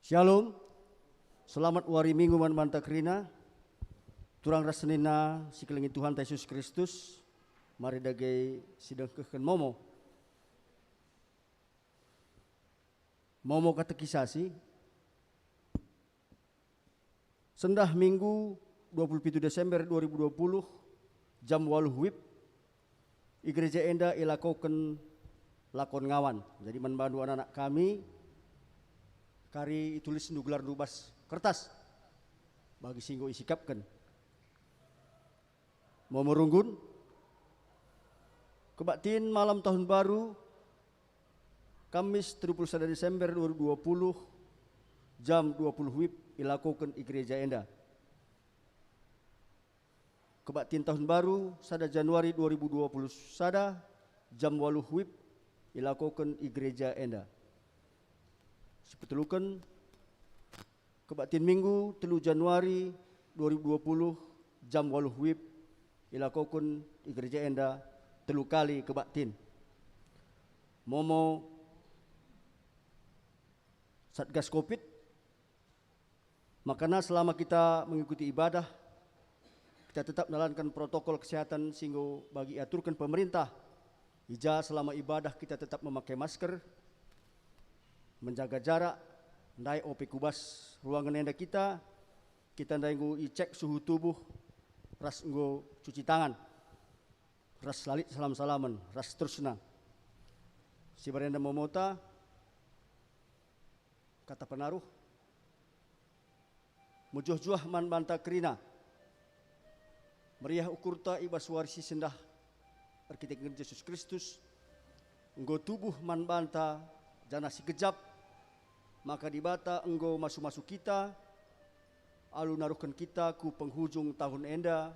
Shalom, selamat wari minggu manta krina. Turang rasenina sikilingin Tuhan Yesus Kristus. Mari dagai sidang keken momo. Momo katekisasi. Sendah Minggu 27 Desember 2020 jam 8 WIB Gereja Enda ilakoken lakon ngawan. Jadi membantu anak-anak kami kari tulis nugelar nubas kertas bagi singgo isikapkan mau merunggun kebaktin malam tahun baru Kamis 31 Desember 2020 jam 20 WIB ilakoken Gereja Enda. Kebaktin tahun baru sada Januari 2020 sada jam 8 WIB ilakoken Gereja Enda. Sepetelukan kebaktin Minggu 3 Januari 2020 jam 8 WIB ilakoken Gereja Enda telu kali kebaktin. Momo Satgas Covid. Makanya selama kita mengikuti ibadah kita tetap menjalankan protokol kesehatan sehingga bagi aturkan pemerintah. Ija selama ibadah kita tetap memakai masker, menjaga jarak, ndai ope kubas ruangan enda kita ndai nggo cek suhu tubuh, ras nggo cuci tangan, ras lalit salam-salaman, ras terusna. Si barenda momota kata penaruh mujuh-juah man banta krina meriah ukurta ibas warisi sendah arkitek Yesus Kristus nggo tubuh man banta jana si kejap maka dibata enggo masuk-masuk kita alu naruhkan kita ku penghujung tahun enda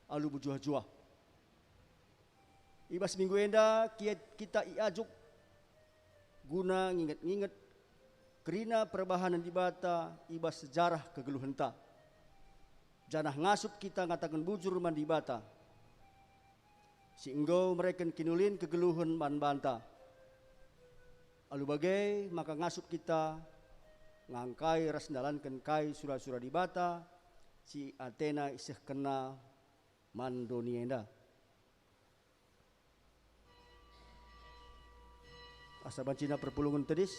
alu bujuah-juah ibas minggu enda kita iajuk guna nginget-nginget kerina perbahanan dibata ibas sejarah kegeluhenta janah ngasup kita ngatakan bujur man dibata si enggo mereka kinulin kegeluhan man banta alu bagai maka ngasup kita ngangkai ras dalankan kai surah-surah dibata si Athena isih kena mandonienda asa bancina perpulungan tedis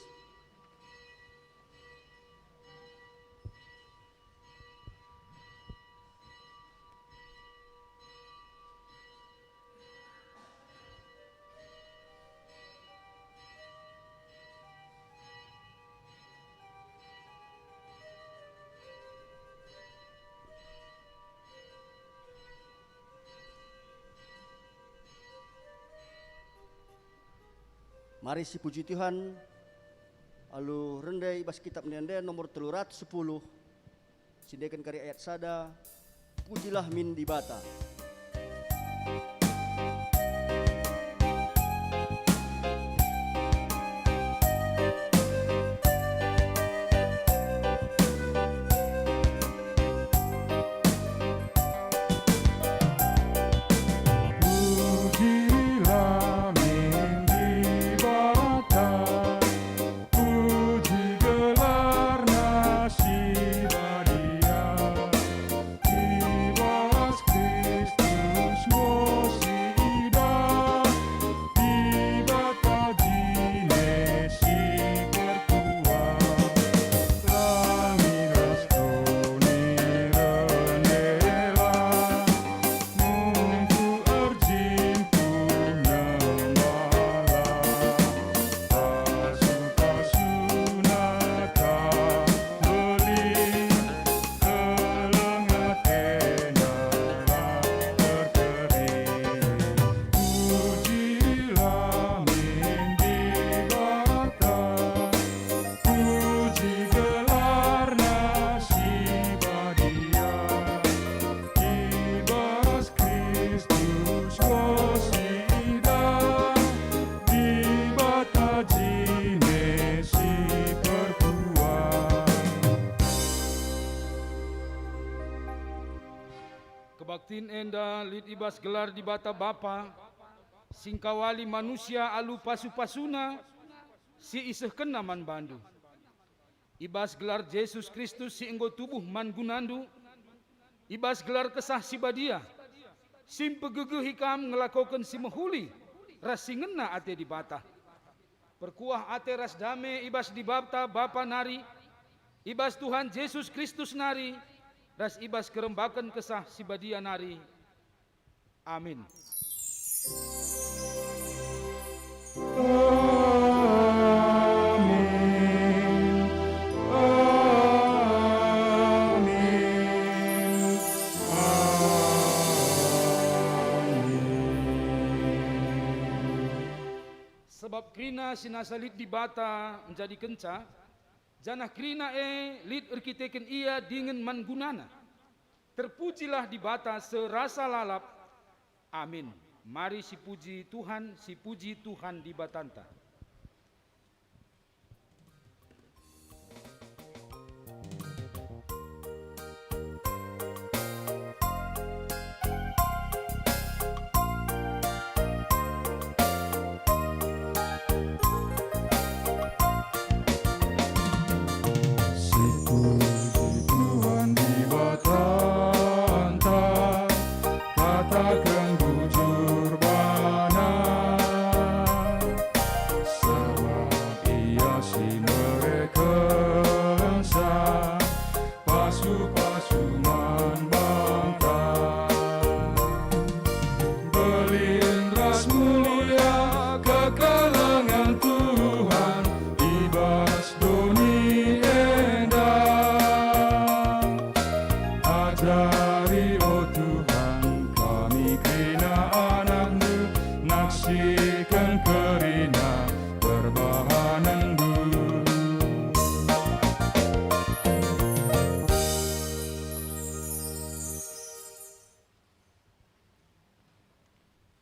mari si puji Tuhan alu rendai bas kitab niande nomor 310 sindekan kari ayat sada pujilah min dibata. Kebaktin enda lid ibas gelar di bata bapa singkawali manusia alu pasu-pasuna si iseh kena man bandu ibas gelar Yesus Kristus si enggo tubuh man gunandu, ibas gelar kesah si badia, sim pegegeh hikam ngelakokan si mehuli, ras singena ate di bata. Perkuah ate ras dame ibas di bapta Bapa nari, ibas Tuhan Yesus Kristus nari, ras ibas kerembakan kesah si badia nari. Amin. Sebab krina sinasalit di bata menjadi kenca, janah krina lid erkiteken ia dengan mangunana. Terpujilah di bata serasa lalap. Amin. Mari si puji Tuhan di batanta.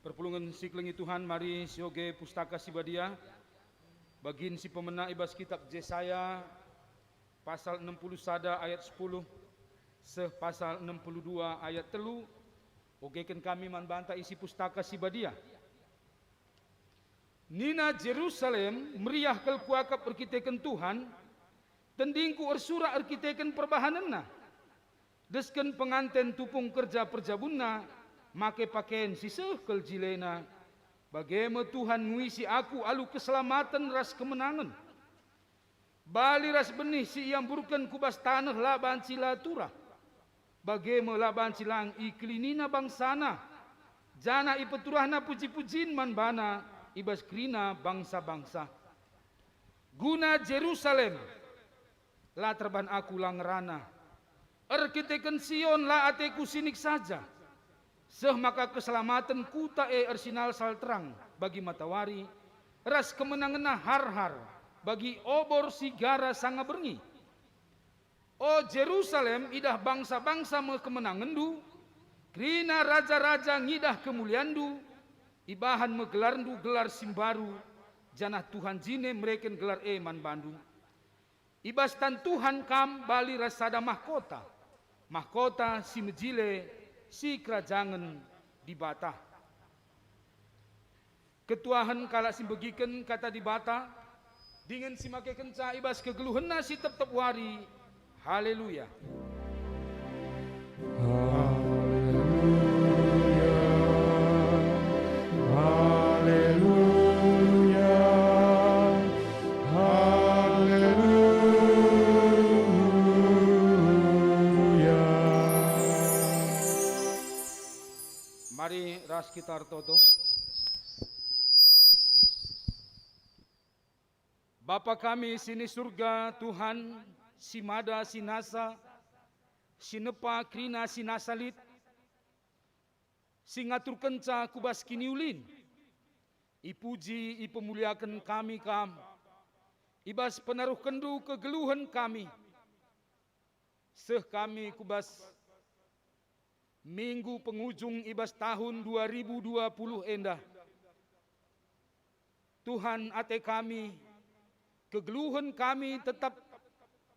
Perpulungan si kelengi Tuhan, mari sioge pustaka si badia, bagin si pemena ibas kitab Yesaya, pasal 60 sada ayat 10, seh pasal 62 ayat 3, ogeken kami manbanta isi pustaka si badia. Nina Jerusalem meriah kel kuakap arkiteken Tuhan, tendingku ersura arkiteken perbahanenna, desken penganten tupung kerja perjabunna, make pakaian siseh kel jilena, bagaimana Tuhan nguisi aku alu keselamatan ras kemenangan. Bali ras benih si yang burken kubas tanah laban sila turah, bagaimana laban silang iklinina bangsana, jana ipeturahna puji-pujin man bana, ibas krina bangsa-bangsa. Guna Jerusalem, la terban aku langerana, arkiteken Sion la ateku sinik saja, seh maka keselamatan kuta ersinal sal terang bagi matawari, ras kemenangan har-har bagi obor sigara sanga berngi. O Jerusalem idah bangsa-bangsa me kemenangandu, krina raja-raja ngidah kemuliandu, ibahan megelarndu gelar simbaru, janah Tuhan jine mereken gelar eman bandu. Ibas tan Tuhan kam bali rasada mahkota, mahkota si mejile, si kerajaan di bata. Ketuahan kala si begiken kata di bata, dengan si make kenca ibas kegeluhenna si tep-tep wari. Haleluya. Mari ras kita artoto. Bapa kami sini surga Tuhan, si mada si nasa, si nepa krina si nasalit, si ngatur kenca kubas kiniulin, ipuji ipemuliakan kami kam, ibas penaruh kendu kegeluhan kami, seh kami kubas minggu penghujung ibas tahun 2020 endah. Tuhan ate kami, kegeluhan kami tetap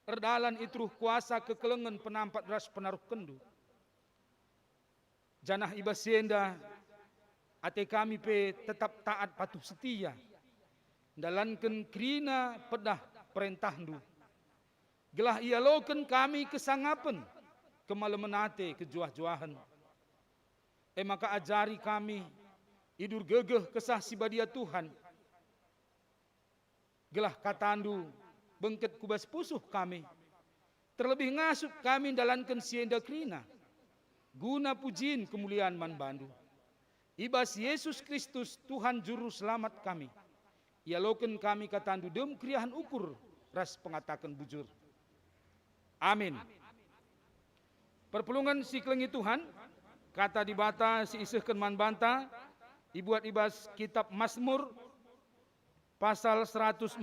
erdalan itruh kuasa kekelengan penampat ras penaruh kendu. Janah ibas sienda, ate kami pe tetap taat patuh setia, dalankan krina pedah perintahdu. Gelah ia loken kami kesangapen, kemalemenate kejuah-juahan. Maka ajari kami, idur gegeh kesah sibadia Tuhan. Gelah katandu, bengket kubas pusuh kami. Terlebih ngasup kami dalankan sienda krina. Guna pujiin kemuliaan man bandu. Ibas Yesus Kristus Tuhan Juru Selamat kami. Ia loken kami katandu dem kriahan ukur ras pengatakan bujur. Amin. Perpulungan si kelengi Tuhan, kata dibata si isehken man banta, dibuat ibas kitab Mazmur, pasal 140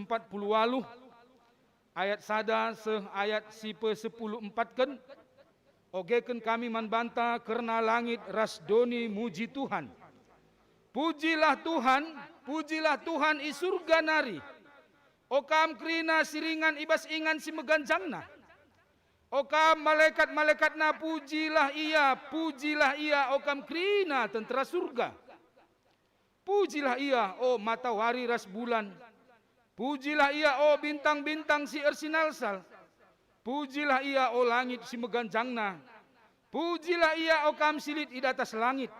ayat sada seh ayat sipe 10 empatken, ogeken kami man banta karena langit ras doni muji Tuhan. Pujilah Tuhan i surga nari. Okam krina siringan ibas ingan si meganjangna. Okam malaikat-malaikatna pujilah ia, okam krina tentera surga. Pujilah ia, oh matahari ras bulan. Pujilah ia, oh bintang-bintang si ersinalsal. Pujilah ia, oh langit si meganjangna. Pujilah ia, okam silit i atas langit.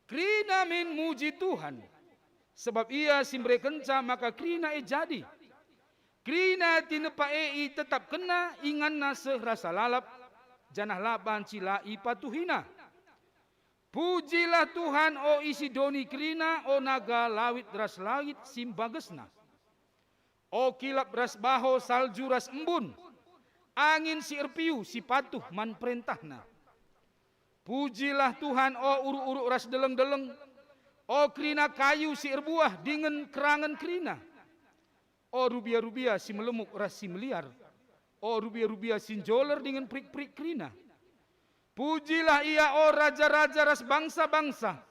Krina min muji Tuhan. Sebab ia simbre kenca maka krina jadi. Krina tinepa tetap kena inganna serasa lalap. Janah laban cila ipatuhina. Pujilah Tuhan o isi doni krina o naga lawit ras langit simbagesna. O kilap ras baho salju ras embun. Angin si erpiu si patuh man perintahna. Pujilah Tuhan o uru-uru ras deleng-deleng. O krina kayu si erbuah dengan kerangan krina. O rubia-rubia si melemuk ras si meliar. O rubia-rubia si joler dengan prik-prik krina. Pujilah ia o raja-raja ras bangsa-bangsa.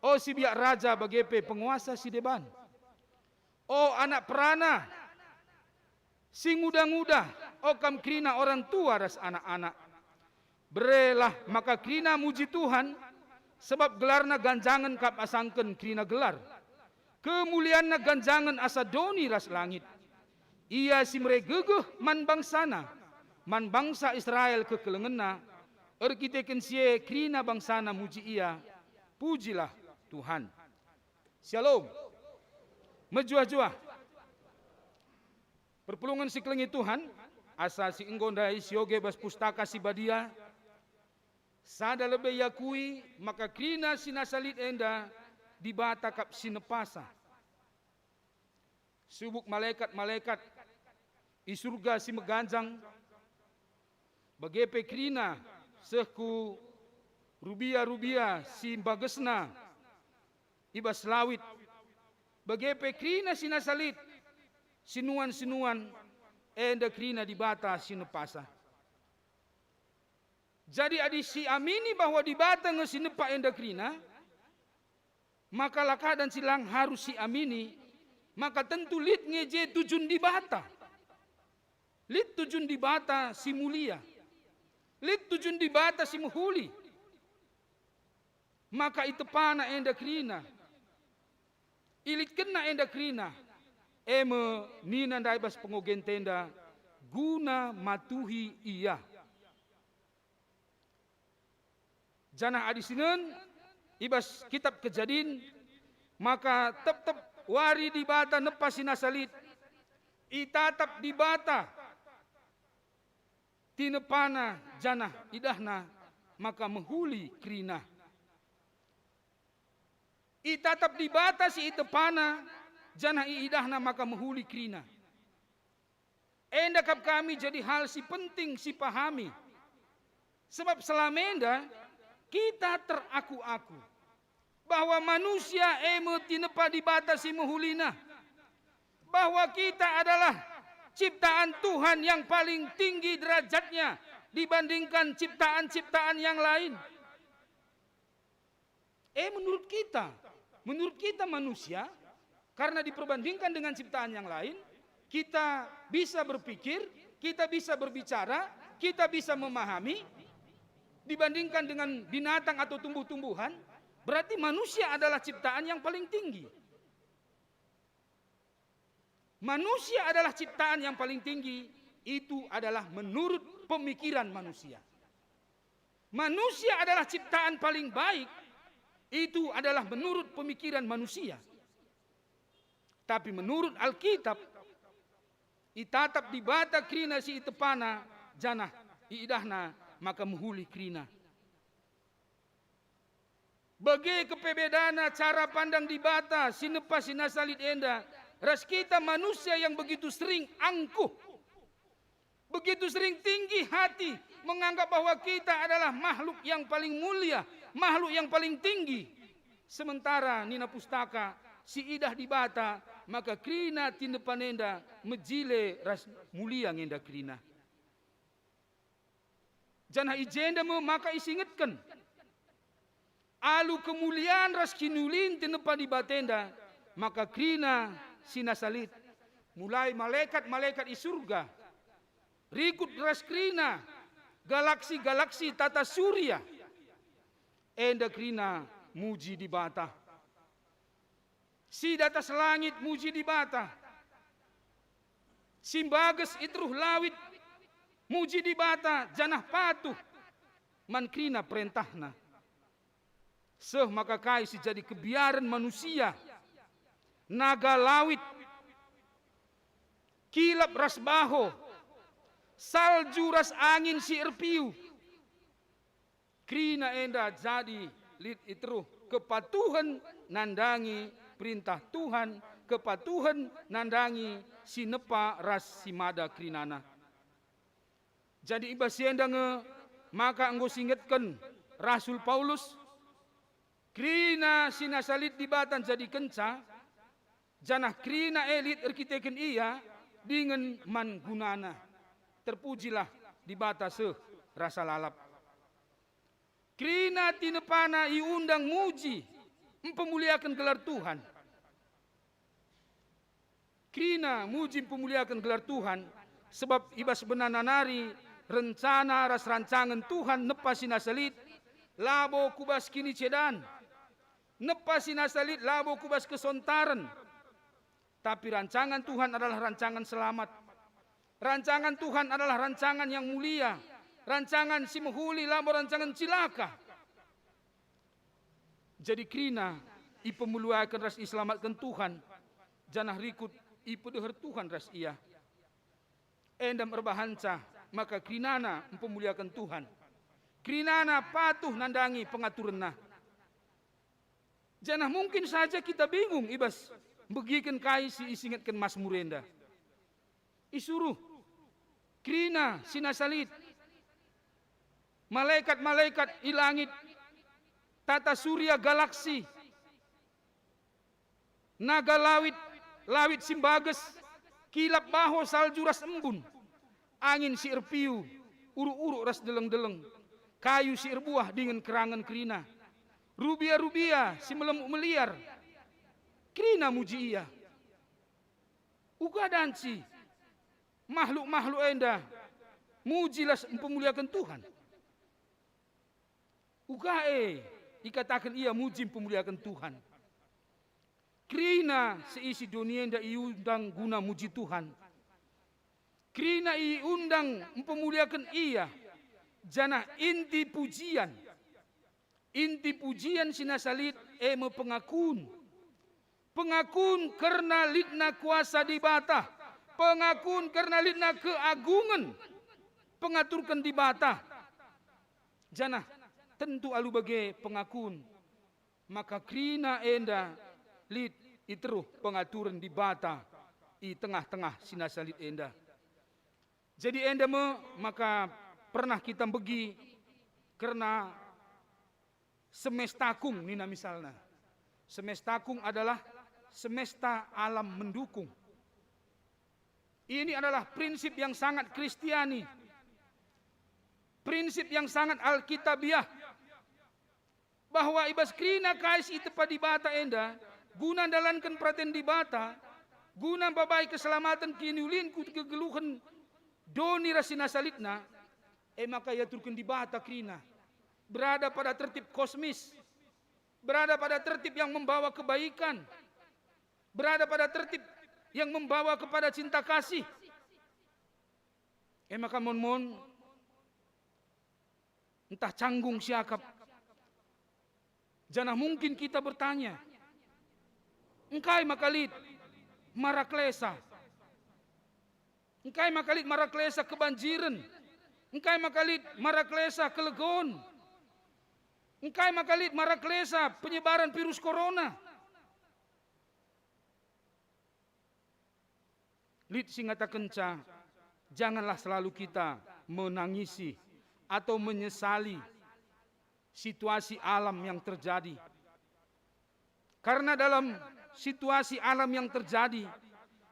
O si biak raja bagepe penguasa si deban. O anak perana si muda-muda. O kam krina orang tua ras anak-anak. Berelah maka krina muji Tuhan, sebab gelarna ganjangan kap asangken krina gelar. Kemuliaanna ganjangan asa doni ras langit. Ia simre gegeh man bangsana, man bangsa Israel kekelengena, erkiteken sie krina bangsana muji ia, pujilah Tuhan. Shalom. Mejuah-juah. Perpulungan si kelengi Tuhan, asa si enggondai sioge bas pustaka si badia, sada lebe yakui maka krina sinasalit enda dibata kap sinepasa. Subuk malaikat-malaikat i surga si meganjang bagepe krina sehku rubia-rubia si bagesna ibas lawit bagepe krina sinasalit sinuan-sinuan enda krina dibata sinepasa. Jadi adi si amini bahwa dibata ngesinepa enda krina, maka laka dan silang harus si amini, maka tentu lit ngeje tujun dibata. Lit tujun dibata si mulia. Lit tujun dibata si muhuli. Maka itepana enda krina. Ilit kena enda krina. Eme nina daibas pengogen tenda guna matuhi iya. Janah adisinen ibas kitab Kejadian maka tep wari dibata nepas sinasalit itatap dibata tinepana janah idahna maka menghuli krina. Itatap dibata si itepana janah idahna maka menghuli krina. Endakap kami jadi hal si penting si pahami. Sebab selamenda kita teraku-aku bahwa manusia tinepa dibatasi muhulina, bahwa kita adalah ciptaan Tuhan yang paling tinggi derajatnya dibandingkan ciptaan-ciptaan yang lain. Menurut kita manusia, karena diperbandingkan dengan ciptaan yang lain, kita bisa berpikir, kita bisa berbicara, kita bisa memahami. Dibandingkan dengan binatang atau tumbuh-tumbuhan, berarti manusia adalah ciptaan yang paling tinggi. Manusia adalah ciptaan yang paling tinggi itu adalah menurut pemikiran manusia. Manusia adalah ciptaan paling baik, itu adalah menurut pemikiran manusia. Tapi menurut Alkitab, itatap di bata krina si itepana janah iidahna maka muhuli krina. Bagi kepebedana cara pandang di bata sinepa sinasalit enda, ras kita manusia yang begitu sering angkuh, begitu sering tinggi hati, menganggap bahwa kita adalah makhluk yang paling mulia, makhluk yang paling tinggi. Sementara nina pustaka si idah di bata, maka krina tindepanenda mejile ras mulia ngenda krina. Janah ijenda maka isingetkan. Alu kemuliaan ras kinulin tinepa di batenda, maka krina sinasalit. Mulai malaikat-malaikat di surga, rikut ras krina, galaksi-galaksi tata surya, enda krina muji di bata. Si datas langit muji di bata. Simbages itruh lawit muji di bata, janah patuh man krina perintahna. Seh maka kai si jadi kebiaran manusia, naga lawit, kilap ras baho, salju ras angin si erpiu, krina enda jadi lit itruh kepatuhan nandangi perintah Tuhan, kepatuhan nandangi sinepa ras simada krinana. Jadi iba sienda maka anggo singetken Rasul Paulus, krina sinasalit di batan jadi kenca, janah krina elit erkiteken iya dengan man gunana. Terpujilah di bata seh rasa lalap. Krina tinepana iundang muji, mempemuliakan gelar Tuhan. Krina muji mempemuliakan gelar Tuhan, sebab ibas benananari rencana ras rancangan Tuhan nepa sinasalit, labo kubas kini cedan, nepa sinasalit labo kubas kesontaran. Tapi rancangan Tuhan adalah rancangan selamat. Rancangan Tuhan adalah rancangan yang mulia. Rancangan si mehuli labo rancangan cilaka. Jadi krina ipemuliakan ras iselamatkan Tuhan, janah rikut ipedeher Tuhan ras iya. Endam erbahanca maka krinana mempemuliakan Tuhan. Krinana patuh nandangi pengaturanna. Janah mungkin saja kita bingung ibas begiken kai si isingatkan Mas Murenda. Isuruh krina sinasalit, malaikat-malaikat ilangit, tata surya galaksi, naga lawit, lawit simbages, kilap baho salju ras embun, angin si erpiu, uru-uru ras deleng-deleng, kayu si erbuah dengan kerangan krina, rubia-rubia si melemuk meliar, krina muji iya. Uga dansi, makhluk-makhluk enda, mujilah mempemuliakan Tuhan. Ugae ikatakan ia muji pemuliakan Tuhan. Krina seisi dunia nda iundang guna muji Tuhan. Krina iundang mempemuliakan ia. Jana inti pujian. Inti pujian sinasalit pengakuan. Pengakuan karena litna kuasa di bata. Pengakuan karena litna keagungan. Pengaturkan di bata. Jana tentu alu bagai pengakuan, maka krina enda lit itruh pengaturan di bata i tengah-tengah sinasalit enda. Jadi enda maka pernah kita begi karena semestakung nina misalnya. Semestakung adalah semesta alam mendukung. Ini adalah prinsip yang sangat Kristiani. Prinsip yang sangat Alkitabiah. Bahwa ibas krina kais itu pada bata enda, guna dalankan perhatian di bata, guna babai keselamatan kiniulin kegeluhan doni rasina salitna, maka ia turun di bata krina, berada pada tertib kosmis, berada pada tertib yang membawa kebaikan, berada pada tertib yang membawa kepada cinta kasih. Maka mon entah canggung siakap. Jangan mungkin kita bertanya, engkai makalit maraklesa, engkai makalit maraklesa kebanjiran, engkai makalit maraklesa kelegon, engkai makalit maraklesa penyebaran virus corona. Lid singata kenca, janganlah selalu kita menangisi atau menyesali situasi alam yang terjadi. Karena dalam situasi alam yang terjadi,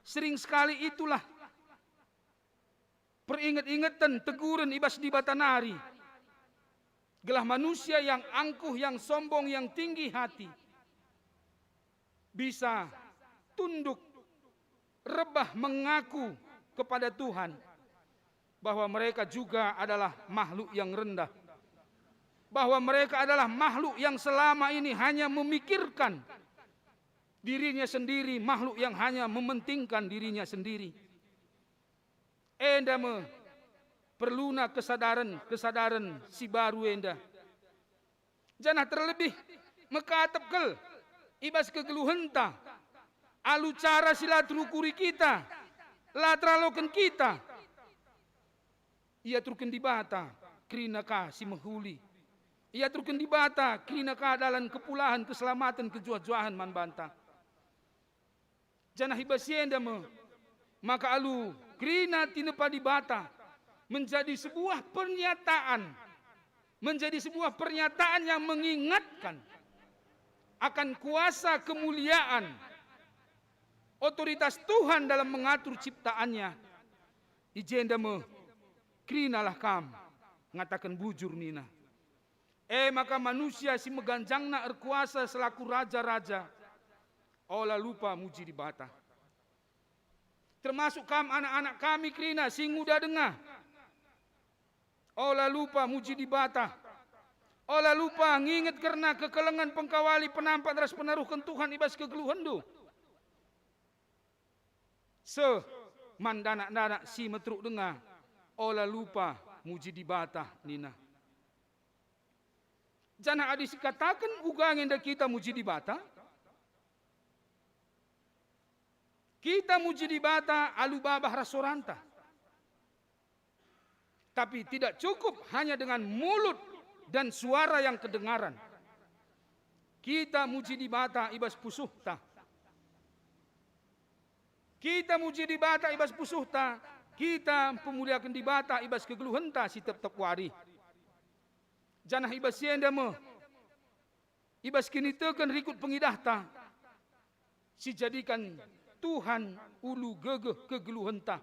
sering sekali itulah peringat-ingatan teguran ibas di batanari. Gelah manusia yang angkuh, yang sombong, yang tinggi hati bisa tunduk, rebah mengaku kepada Tuhan bahwa mereka juga adalah makhluk yang rendah, bahwa mereka adalah makhluk yang selama ini hanya memikirkan dirinya sendiri, makhluk yang hanya mementingkan dirinya sendiri. Enda perluna kesadaran si baru enda. Jangan terlebih mekatapkel ibas kegeluhenta alu cara silaturukuri kita, latraloken kita. Ia turken di bata krina ka si menghuli. Ia turken di bata krina ka dalan kepulahan keselamatan kejuah-juahan man banta. Janah hibasienda maka alu krina tinepa di bata menjadi sebuah pernyataan yang mengingatkan akan kuasa kemuliaan otoritas Tuhan dalam mengatur ciptaannya. Ijenda krinalah kam ngatakan bujur nina. Maka manusia si meganjangna erkuasa selaku raja-raja olah lupa muji di bata. Termasuk kam anak-anak kami krina sing muda dengah. Olah lupa muji di bata. Olah lupa nginget karena kekelengan pengkawali penampak ras penaruhkan Tuhan ibas kegeluhendu. Mandanak-danak si metruk dengah. Olah lupa muji di bata nina. Jangan adis katakan ugang yang kita muji di bata. Kita muji di bata alu babah rasoranta. Tapi tidak cukup hanya dengan mulut dan suara yang kedengaran. Kita muji di bata ibas pusuhta. Kita muji di bata ibas pusuhta. Kita pemuliakan di bata ibas kegeluhenta si tetap wari. Janah ibas sienda ibas kini tekan rikut pengidahta. Si jadikan Tuhan ulu gegeh kegeluhenta.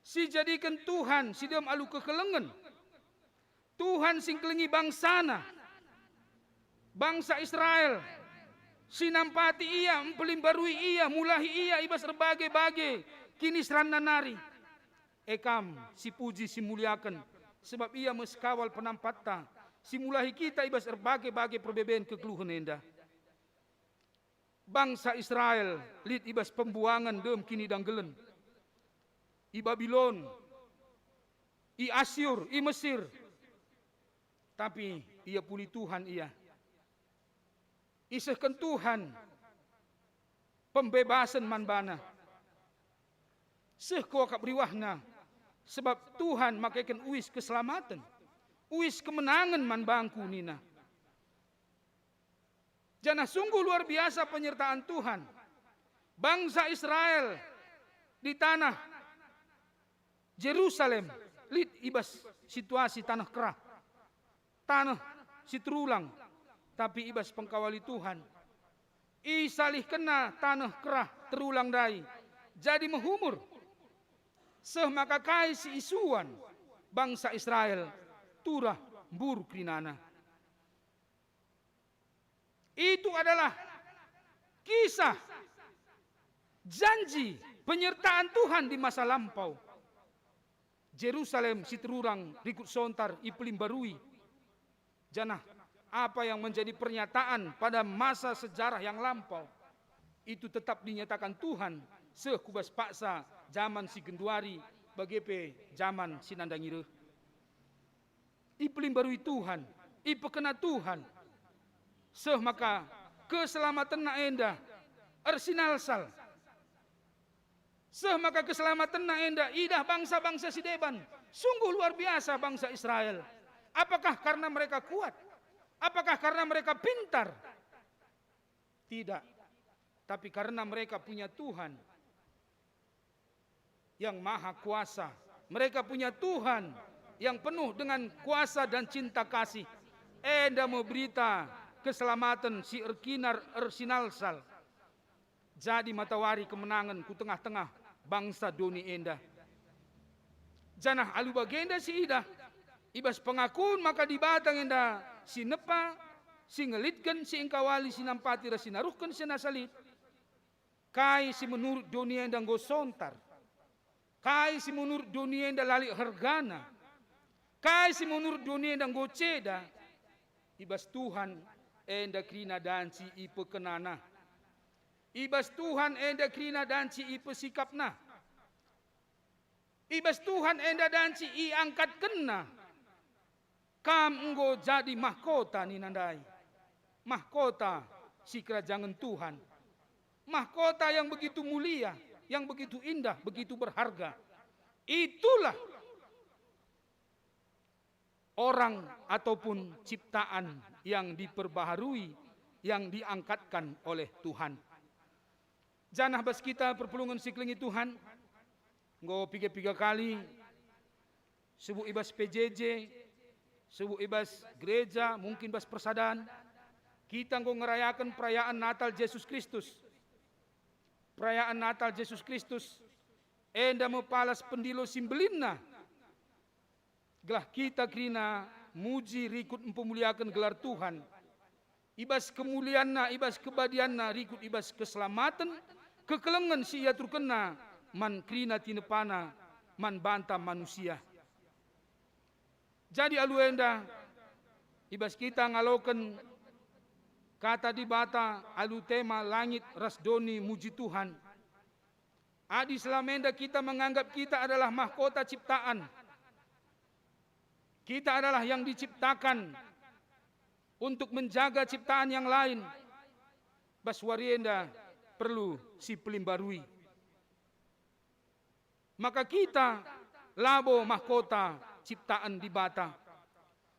Si jadikan Tuhan si dem alu kekelengan. Tuhan sing kelengi bangsana. Bangsa Israel. Si nampati ia, empelimbarui ia, mulahi ia ibas berbagai-bagai. Kini serana nari. Ekam si puji si muliakan. Sebab ia meskawal penampatta. Si mulahi kita ibas berbagai-bagai perbedaan kegeluhan enda. Bangsa Israel lid ibas pembuangan dem kini danggelen. I Babylon, i Asyur, i Mesir. Tapi ia puli Tuhan ia. Isahkan Tuhan pembebasan manbana. Sehkuakap riwahna. Sebab Tuhan makaikan uis keselamatan. Uis kemenangan manbangku nina. Jangan sungguh luar biasa penyertaan Tuhan. Bangsa Israel di tanah Jerusalem lid ibas situasi tanah kerah. Tanah si terulang. Tapi ibas pengkawali Tuhan. Isalih kena tanah kerah terulang dai. Jadi menghumur. Maka kai si isuan bangsa Israel turah bur krinana. Itu adalah kisah janji penyertaan Tuhan di masa lampau. Jerusalem si terurang rikut sontar ipelim barui. Janah apa yang menjadi pernyataan pada masa sejarah yang lampau itu tetap dinyatakan Tuhan sekubas paksa zaman si Genduari bagepe zaman sinandangire. Ipelimbarui Tuhan, ipekena Tuhan. Seh maka keselamatan na enda ersinalsal. Seh maka keselamatan na enda idah bangsa-bangsa si deban. Sungguh luar biasa bangsa Israel. Apakah karena mereka kuat? Apakah karena mereka pintar? Tidak. Tapi karena mereka punya Tuhan yang maha kuasa. Mereka punya Tuhan yang penuh dengan kuasa dan cinta kasih. Enda mau berita keselamatan si erkinar ersinalsal. Jadi matahari kemenangan ku tengah-tengah bangsa doni enda. Janah alu bagenda si idah. Ibas pengakuan maka dibatang enda si nepa, si ngelitkan, si ingkawali, si nampati, si naruhkan, si nasalit. Kai si menurut dunia enda gosontar. Kai si menurut dunia enda lali hargana. Kai si menurut dunia enda goceda. Ibas Tuhan enda krina dan si ipe kenana. Ibas Tuhan enda krina dan si ipe sikapna. Ibas Tuhan enda dan si i angkat kena. Kam enggo jadi mahkota ni nandai. Mahkota si kerajaan Tuhan. Mahkota yang begitu mulia, yang begitu indah, begitu berharga. Itulah orang ataupun ciptaan yang diperbaharui, yang diangkatkan oleh Tuhan. Janah bas kita perpulungan siklingi Tuhan. Enggo piga-piga kali subuh ibas PJJ, subuh ibas gereja, mungkin bas persadaan. Kita enggo ngerayakan perayaan Natal Yesus Kristus. Perayaan Natal Yesus Kristus. Enda mepalas pendilo simbelinna. Gelah kita krina muji rikut mempemuliakan gelar Tuhan. Ibas kemulianna, ibas kebadianna, rikut ibas keselamatan, kekelengan si ia turkena, man krina tinepana, man banta manusia. Jadi aluenda, ibas kita ngalokan kata di bata alu tema langit rasdoni muji Tuhan. Adi selamenda kita menganggap kita adalah mahkota ciptaan. Kita adalah yang diciptakan untuk menjaga ciptaan yang lain. Baswarienda perlu si pelimbarui. Maka kita labo mahkota ciptaan di bata.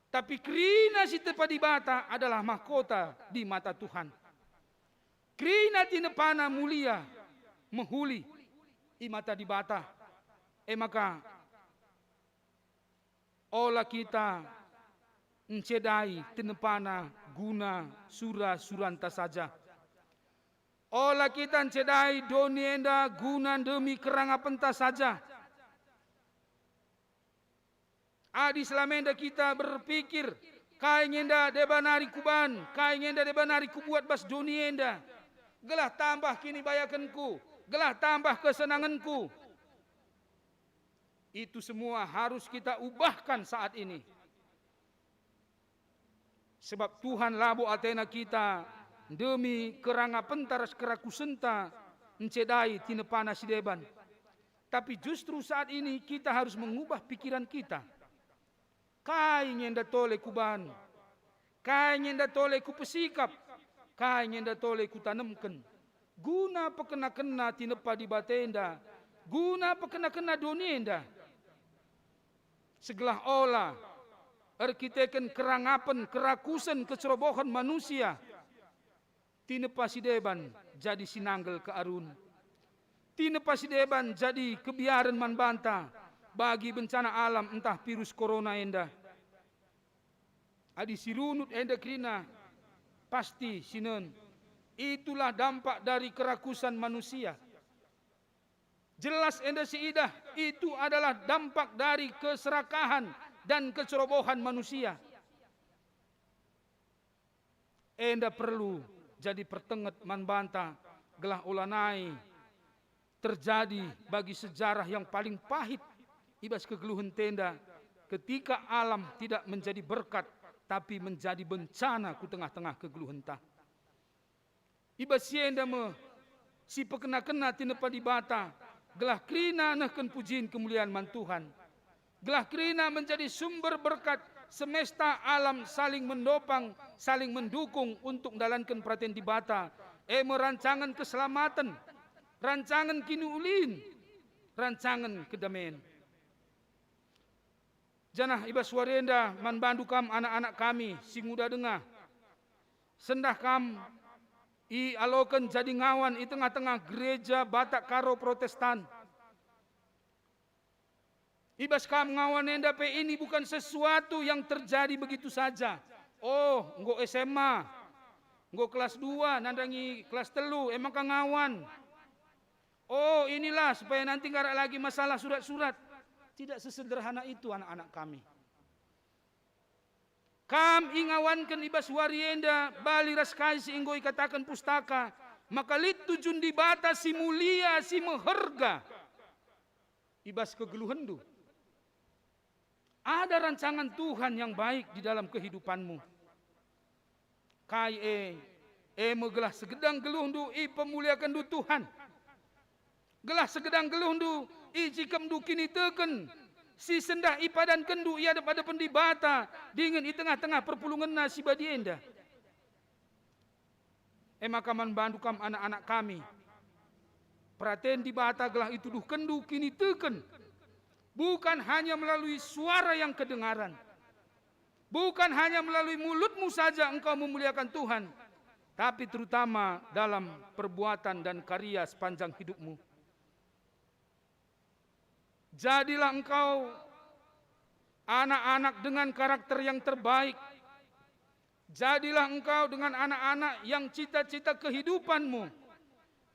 Tapi krina si tepa di bata adalah mahkota di mata Tuhan. Krina tinepana mulia, menghuli i mata di bata. Maka olah kita encedai tinepana guna suranta saja. Olah kita encedai donienda guna demi kerangapenta saja. Adi selamenda kita berpikir kai ngenda debanari kuban, kai ngenda debanari kubuat bas donienda. Gelah tambah kini bayakanku, gelah tambah kesenanganku. Itu semua harus kita ubahkan saat ini. Sebab Tuhan labo atena kita demi keranga pentaras kerakusenta encedai tinepana sideban. Tapi justru saat ini kita harus mengubah pikiran kita. Kai ngenda tole kuban, kai ngenda tole ku pesikap, kai ngenda tole ku tanamkan. Guna pekena-kena tinepa di batenda, guna pekena-kena donienda. Segelah olah arkiteken kerangapan, kerakusan, kecerobohan manusia. Tinepa sideban jadi sinanggel ke arun. Tinepa sideban jadi kebiaran manbanta bagi bencana alam entah virus corona enda. Adi sirunut enda krina pasti sinen. Itulah dampak dari kerakusan manusia. Jelas enda siidah itu adalah dampak dari keserakahan dan kecerobohan manusia. Enda perlu jadi pertenget manbanta gelah ulanai terjadi bagi sejarah yang paling pahit ibas kegeluhan tenda ketika alam tidak menjadi berkat tapi menjadi bencana ku tengah-tengah kegeluhan ta. Ibas sienda me si pekena-kena tinepa di bata gelah kerina nehken pujiin kemuliaan man Tuhan. Gelah kerina menjadi sumber berkat semesta alam saling mendopang, saling mendukung untuk menjalankan perhatian di bata. Merancangan keselamatan, rancangan kinuulin, rancangan kedamaian. Janah ibas warenda man bandu kam anak-anak kami si muda dengah. Sendah kam i alokan jadi ngawan i tengah-tengah gereja Batak Karo Protestan. Ibas kam ngawan enda pe ini bukan sesuatu yang terjadi begitu saja. Oh, nggo SMA, nggo kelas 2, nandangi kelas 3, emang ka ngawan. Oh, inilah supaya nanti enggak ada lagi masalah surat-surat. Tidak sesederhana itu anak-anak kami. Kam ingawankan ibas warienda bali raskai si inggo ikatakan pustaka. Maka lit tujun di bata si mulia si meherga. Ibas kegeluhendu. Ada rancangan Tuhan yang baik di dalam kehidupanmu. Kai megelah segedang geluhdu i pemuliakan du Tuhan. Gelah segedang geluhdu i jikam du kini teken. Si sendah ipadan kendu ia pada pendibata dingin di tengah-tengah perpulungan nasi badienda. Maka man bandu kam anak-anak kami. Perhatian di bata gelah itu duh kendu kini teken. Bukan hanya melalui suara yang kedengaran. Bukan hanya melalui mulutmu saja engkau memuliakan Tuhan. Tapi terutama dalam perbuatan dan karya sepanjang hidupmu. Jadilah engkau anak-anak dengan karakter yang terbaik. Jadilah engkau dengan anak-anak yang cita-cita kehidupanmu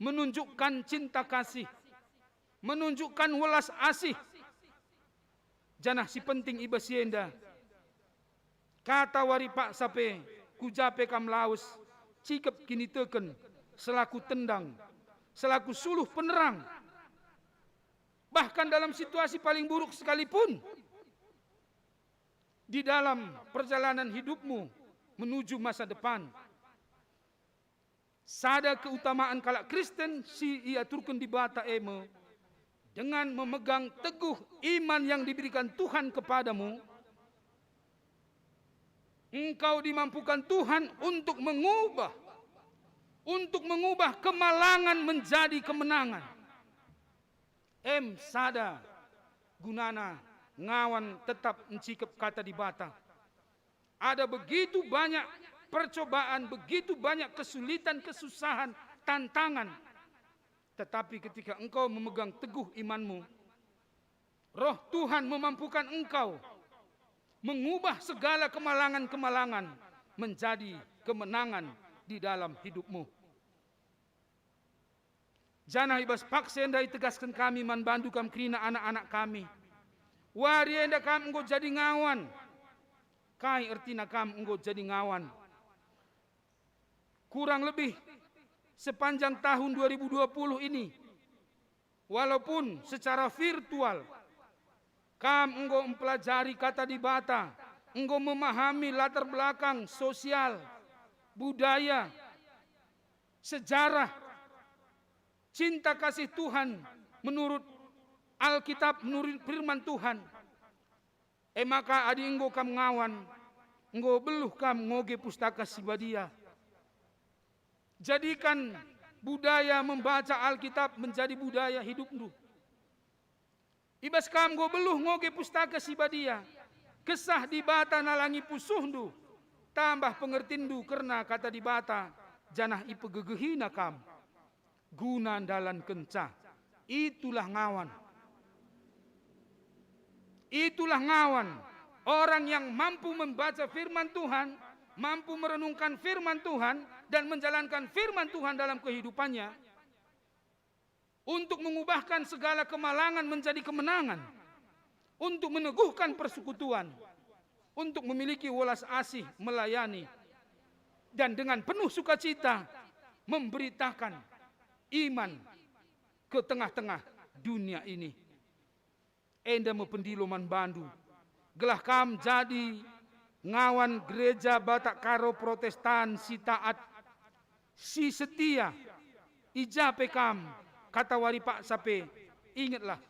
menunjukkan cinta kasih, menunjukkan welas asih. Janah si penting ibasienda. Kata wari pak sape, kujape kam laus, cikep kini teken, selaku tendang, selaku suluh penerang. Bahkan dalam situasi paling buruk sekalipun, di dalam perjalanan hidupmu menuju masa depan, sada keutamaan kalak Kristen si ia turun di bata eme dengan memegang teguh iman yang diberikan Tuhan kepadamu. Engkau dimampukan Tuhan untuk mengubah kemalangan menjadi kemenangan. Sada gunana ngawan tetap mencikap kata di bata. Ada begitu banyak percobaan, begitu banyak kesulitan, kesusahan, tantangan. Tetapi ketika engkau memegang teguh imanmu, Roh Tuhan memampukan engkau mengubah segala kemalangan-kemalangan menjadi kemenangan di dalam hidupmu. Janah ibas paksa enda tegaskan kami man bandu kam kerina anak-anak kami. Wari enda kam enggo jadi ngawan. Kai ertina kam enggo jadi ngawan. Kurang lebih sepanjang tahun 2020 ini, walaupun secara virtual, kam enggo mempelajari kata di bata, enggo memahami latar belakang sosial, budaya, sejarah, cinta kasih Tuhan menurut Alkitab, menurut firman Tuhan. Maka adi enggo kam ngawan, enggo beluh kam ngoge pustaka sibadia. Jadikan budaya membaca Alkitab menjadi budaya hidupmu. Ibas kam go beluh ngoge pustaka sibadia. Kesah di bata nalangi pusuhndu. Tambah pengertindu karena kata di bata janah ipe gegehina kam. Guna dalan kencah. Itulah ngawan. Itulah ngawan. Orang yang mampu membaca firman Tuhan, mampu merenungkan firman Tuhan dan menjalankan firman Tuhan dalam kehidupannya untuk mengubahkan segala kemalangan menjadi kemenangan, untuk meneguhkan persekutuan, untuk memiliki welas asih melayani dan dengan penuh sukacita memberitakan iman ke tengah-tengah dunia ini. Enda mependilo man bandu gelah kam jadi ngawan gereja Batak Karo Protestan si taat, si setia, ijape kam kata wari pak sape ingatlah,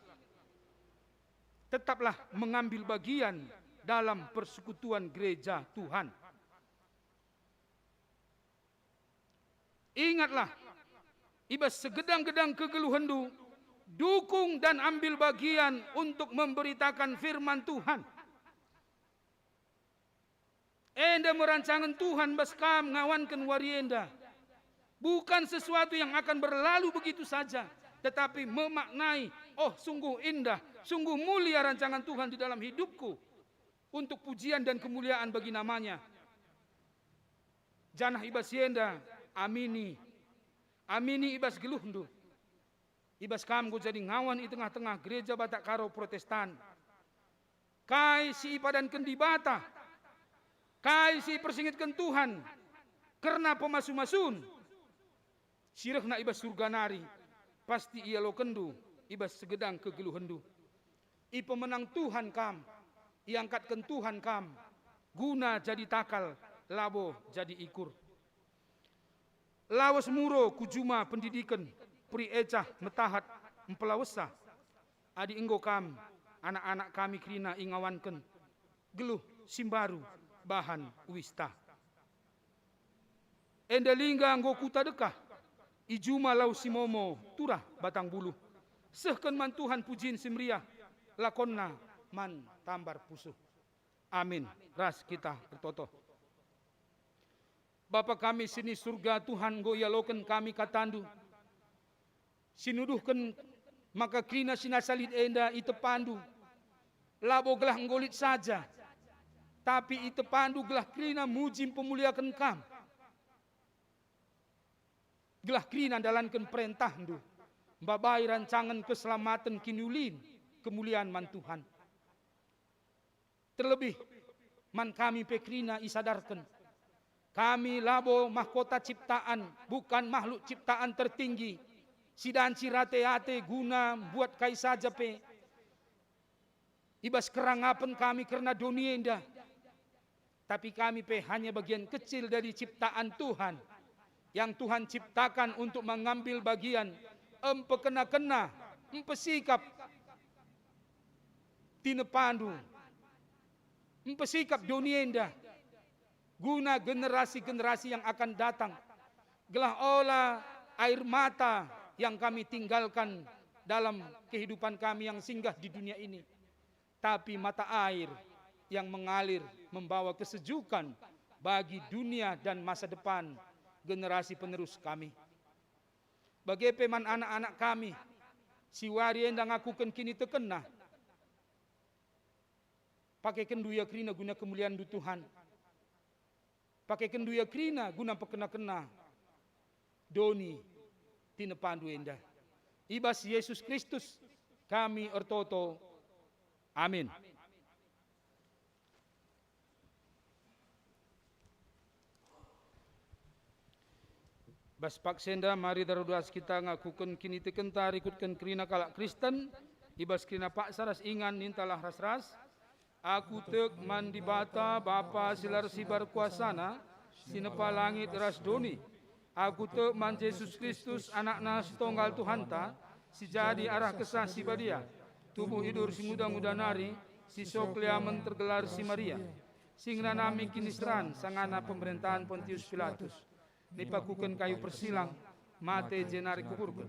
tetaplah mengambil bagian dalam persekutuan gereja Tuhan. Ingatlah, ibas segedang-gedang kegeluhendu, dukung dan ambil bagian untuk memberitakan firman Tuhan. Enda merancangan Tuhan baskam ngawankan warienda. Bukan sesuatu yang akan berlalu begitu saja, tetapi memaknai, oh sungguh indah, sungguh mulia rancangan Tuhan di dalam hidupku, untuk pujian dan kemuliaan bagi namanya. Janah ibas yenda, amini ibas geluhndu. Ibas kam go jadi ngawan di tengah-tengah gereja Batak Karo Protestan. Kai si ipadan kendi bata, kai si persingitkan Tuhan, karena pemasu-masun, sirah na ibas surga nari, pasti ia lo kendu, ibas segedang kegeluhendu. I pemenang Tuhan kam, iangkatkan Tuhan kam, guna jadi takal, labo jadi ikur. Lawas muro kujuma pendidikan, pri ecah metahat empelawesah, adi enggo kam, anak-anak kami krina ingawanken, geluh simbaru, bahan wista. Endalingga anggo kuta dekah, ijuma lau simomo turah batang bulu. Sehken man Tuhan pujin simriah, lakonna man tambar pusuh. Amin. Ras kita bertoto. Bapa kami sini surga Tuhan go yaloken kami katandu. Sinuduhken maka krina sinasalit enda itepandu. Labo gelah nggolit saja. Tapi itepandu gelah krina mujim pemuliakan kam. Gelah krina dalankan perintahdu. Babai rancangan keselamatan kinulin kemuliaan man Tuhan. Terlebih man kami pekrina isadarkan. Kami labo mahkota ciptaan, bukan makhluk ciptaan tertinggi. Sidan cirate-ate guna buat kai saja pe. Ibas kerangapan kami karena dunia indah. Tapi kami pe hanya bagian kecil dari ciptaan Tuhan. Yang Tuhan ciptakan untuk mengambil bagian. Empekena-kena, empesikap. Tinepandu. Empesikap dunia indah. Guna generasi-generasi yang akan datang. Gelah olah air mata yang kami tinggalkan dalam kehidupan kami yang singgah di dunia ini. Tapi mata air yang mengalir membawa kesejukan bagi dunia dan masa depan generasi penerus kami. Bagi peman anak-anak kami, si wari endang akukan kini tekena. Pakai kenduya krina guna kemuliaan du Tuhan. Pakai kenduya krina guna pekena-kena. Doni tinepandu endah. Ibas Yesus Kristus kami ortoto. Amin. Bas paksenda mari darudas kita ngakukan kini tekentar ikutkan krina kalak Kristen. Ibas krina pak saras ingan nintalah ras-ras. Aku tek mandi bata Bapa silar sibar kuasana sinepa langit ras doni. Aku tek man Yesus Kristus anakna setunggal Tuhanta si jadi arah kesah si badia. Tubuh hidur si muda-muda nari si sokliamen tergelar si Maria. Singra nami kinisran sangana pemerintahan Pontius Pilatus. Nipakukan kayu persilang mate jenari kukurkan.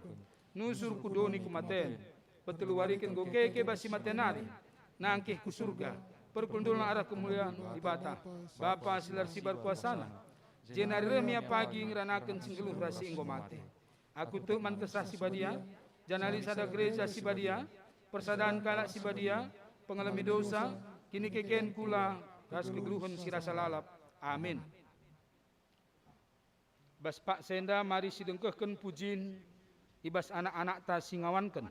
Nusur kudoni kumaten. Peteluarikan go keke basi matenari. Nangkih ku surga, perkundulan arah kemuliaan di bata. Bapa silar sibar kuasana. Jenari remia pagi ngeranakan singgeluh rasi inggo mate. Aku tu mantesah si badia, janali sada gereja si badia, persadaan kalak si badia, pengalami dosa, kini keken kula, ras kegeluhan si rasa lalap. Amin. Bas pak senda mari sidengkehken pujin, ibas anak-anak ta singawanken.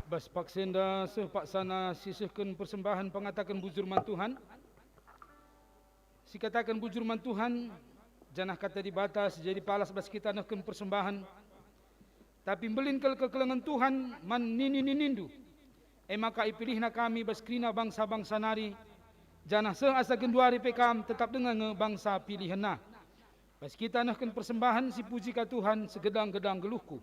Bas paksenda sepaksana sisihkan persembahan pengatakan bujur man Tuhan. Si katakan bujur man Tuhan, janah kata dibatas jadi palas bas kita nahkan persembahan. Tapi belin kekelengan Tuhan man nindu. Maka ipilihna kami bas krina bangsa-bangsa nari. Janah seasa genduari pekam tetap dengan bangsa pilihanna. Bas kita nahkan persembahan si puji ka Tuhan segedang-gedang geluhku.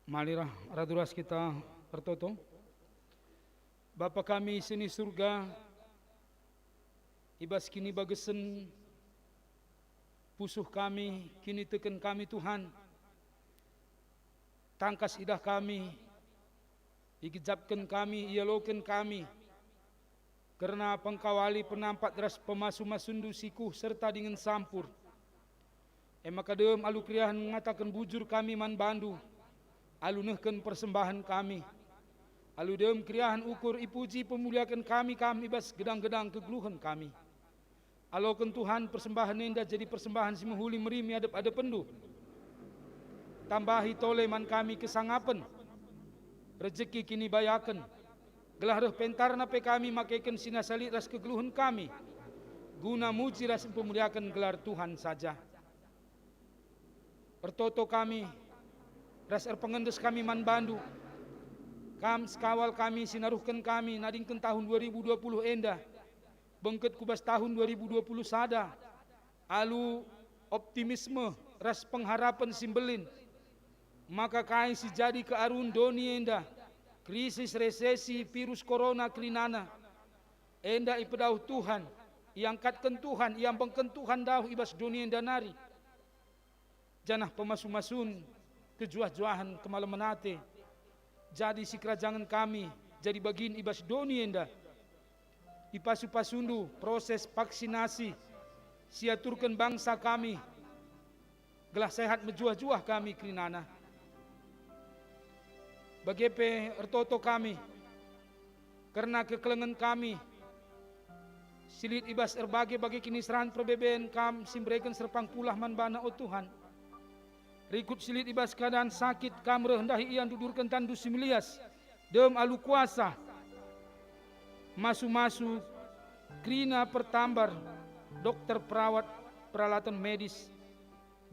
Malirah raduras kita pertoto. Bapa kami sini surga, ibas kini bagesen pusuh kami, kini teken kami Tuhan. Tangkas idah kami, igijapkan kami, ialokan kami. Karena pengkawali penampat ras pemasu-masundu sikuh serta dengan sampur. Maka dem alu kriahan mengatakan bujur kami man bandu. Alu nehken persembahan kami. Alu dem kriahan ukur ipuji pemuliakan kami bas gedang-gedang kegeluhan kami. Alokan Tuhan persembahan nenda jadi persembahan si menghuli merimi adep pendu. Tambahi toleman kami kesangapen. Rezeki kini bayakan. Gelah reh pentarna pe kami makaikan sinasali ras kegeluhan kami. Guna muji ras pemuliakan gelar Tuhan saja. Pertoto kami ras pengendes kami man bandu. Sekawal kami sinaruhkan kami nadingkan tahun 2020 enda. Bengket kubas tahun 2020 sada. Alu optimisme ras pengharapan simbelin. Maka kain si jadi kearun doni enda. Krisis resesi virus corona klinana. Enda ipedauh Tuhan. Iangkatkan Tuhan, iambangkan Tuhan dauh ibas dunia enda nari. Janah pemasu-masun kejuah-juahan kemalamanate. jadi si kerajaan kami jadi bagian ibas doni enda. Ipasu-pasundu proses vaksinasi siaturkan bangsa kami gelah sehat menjuah-juah kami kerinana. Bagepe ertoto kami karena kekelengan kami silit ibas erbage kinisran perbeben kam simbrekan serpang pulah manbana o Tuhan. Rikut silit ibas keadaan sakit kam rehendahi ian dudurkan tandu similias dem alu kuasa masu-masu krina pertambar dokter perawat peralatan medis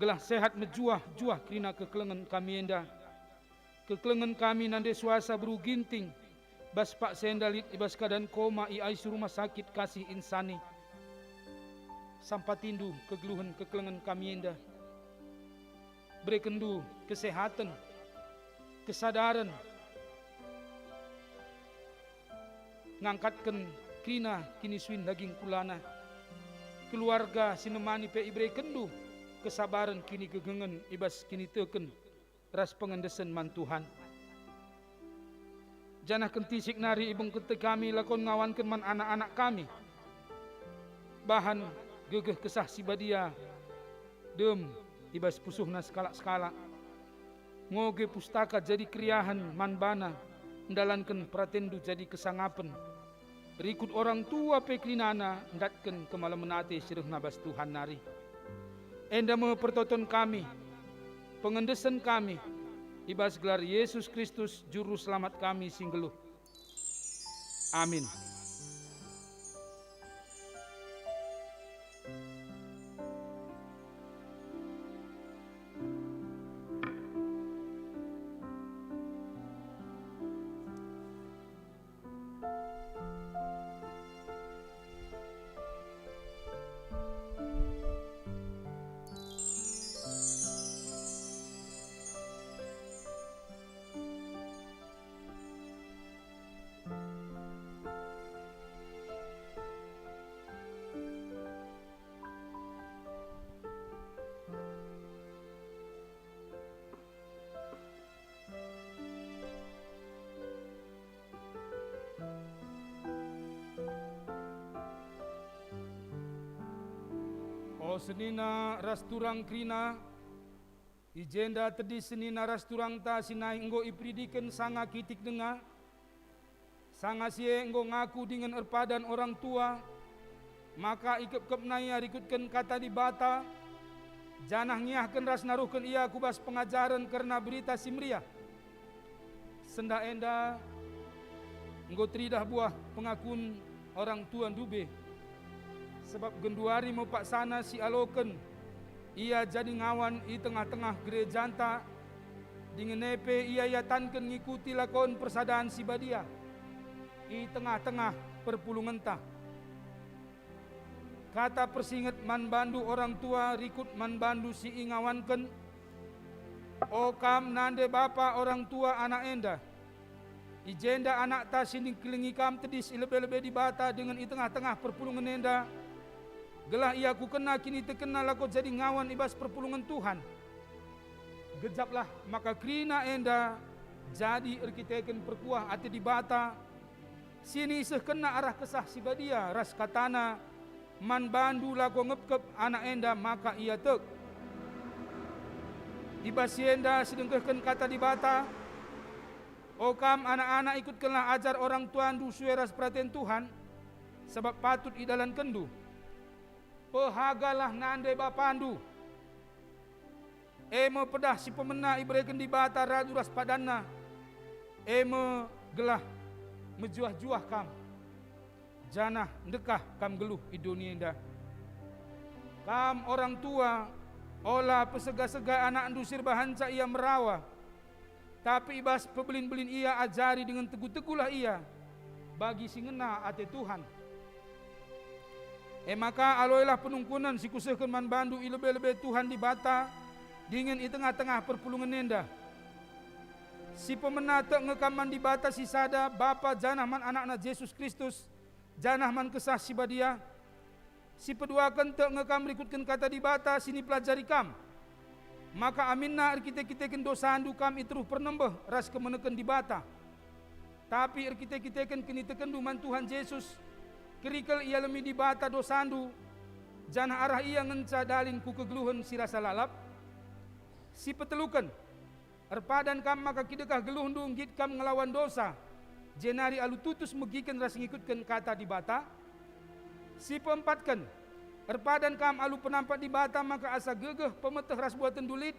gelah sehat menjuah-juah krina kekelengan kami enda. Kekelengan kami nande suasa beru ginting bas pak sendalit ibas keadaan koma iai rumah sakit kasih insani sampatindu kegeluhan kekelengan kami enda. Berekendu kesehatan kesadaran ngangkatkan kina kini suin daging kulana keluarga sinemani pe ibre kendu kesabaran kini gegengen ibas kini teken ras pengendesan man Tuhan. Janah kentisik nari ibung kete kami lakon ngawankan man anak-anak kami bahan gegeh kesah sibadia dem ibas pusuhna skala-skala ngoge pustaka jadi kriahan manbana ndalankan pratendu jadi kesangapen. Rikut orang tua peklinana ndatken kemalam menate sireh nabas Tuhan nari. Enda pertoton kami, pengendesan kami, ibas gelar Yesus Kristus juru selamat kami singgeluh. Amin. O senina rasturang krina ijenda tedi senina rasturang ta sinai enggo ipridiken sanga kitik denga sanga sie enggo ngaku dengan erpadan orang tua maka ikep-kep naya rikutkan kata di bata janah ngiahkan ras naruhkan ia kubas pengajaran karena berita simria senda enda enggo tridah buah pengakun orang tua dube sebab genduari mau pak sana si aloken ia jadi ngawan i tengah-tengah gerejanta dengan nepe ia yatankan ngikuti lakon persadaan si badia i tengah-tengah perpulungan ta kata persinget man bandu orang tua rikut man bandu si ingawanken o kam nande bapa orang tua anak enda ijenda anak ta sinding kelingi kam tedis ilebe-lebe di bata dengan i tengah-tengah perpulungan enda gelah ia ku kena kini terkenal aku jadi ngawan ibas perpulungan Tuhan. Gejaplah maka krina enda jadi erkiteken perkuah ati di bata. Sini iseh kena arah kesah si badia ras katana man bandu laku ngepkep anak enda maka ia tek. Ibas enda sedengkehken kata di bata. Okam anak-anak ikut kena ajar orang tuan du sueras perhatian Tuhan sebab patut idalan kendu. Pehagalah nande bapandu. Eme pedah si pemena ibreken di bata radu ras padanna. Eme gelah mejuah-juah kam. Janah ndekah kam geluh i dunia indah. Kam orang tua olah pesega-sega anak andusir bahanca ia merawa. Tapi ibas pebelin-belin ia ajari dengan teguh-teguhlah ia. Bagi singena ate Tuhan. Maka aloilah penungkunan si kusehkan man bandu ilebe-lebe Tuhan di bata dingin i tengah-tengah perpulungan nenda. Si pemenata ngekaman di bata si sada bapa janah man anak-anak Yesus Kristus janah man kesah si badia. Si peduakan te ngekam rikutkan kata di bata sini pelajari kam. Maka aminna kita dosandu kam itruh pernembeh ras kemeneken di bata. Tapi kita kini tekendu man Tuhan Yesus kerikal ia lemi di bata dosandu. Janah arah ia ngenca dalin ku kegeluhan si rasa lalap. Si petelukan erpadan kam maka kidekah geluh dung git kam ngelawan dosa. Jenari alu tutus megikan ras ngikutkan kata di bata. Si peempatkan erpadan kam alu penampak di bata maka asa gegeh pemeteh ras buatan dulit.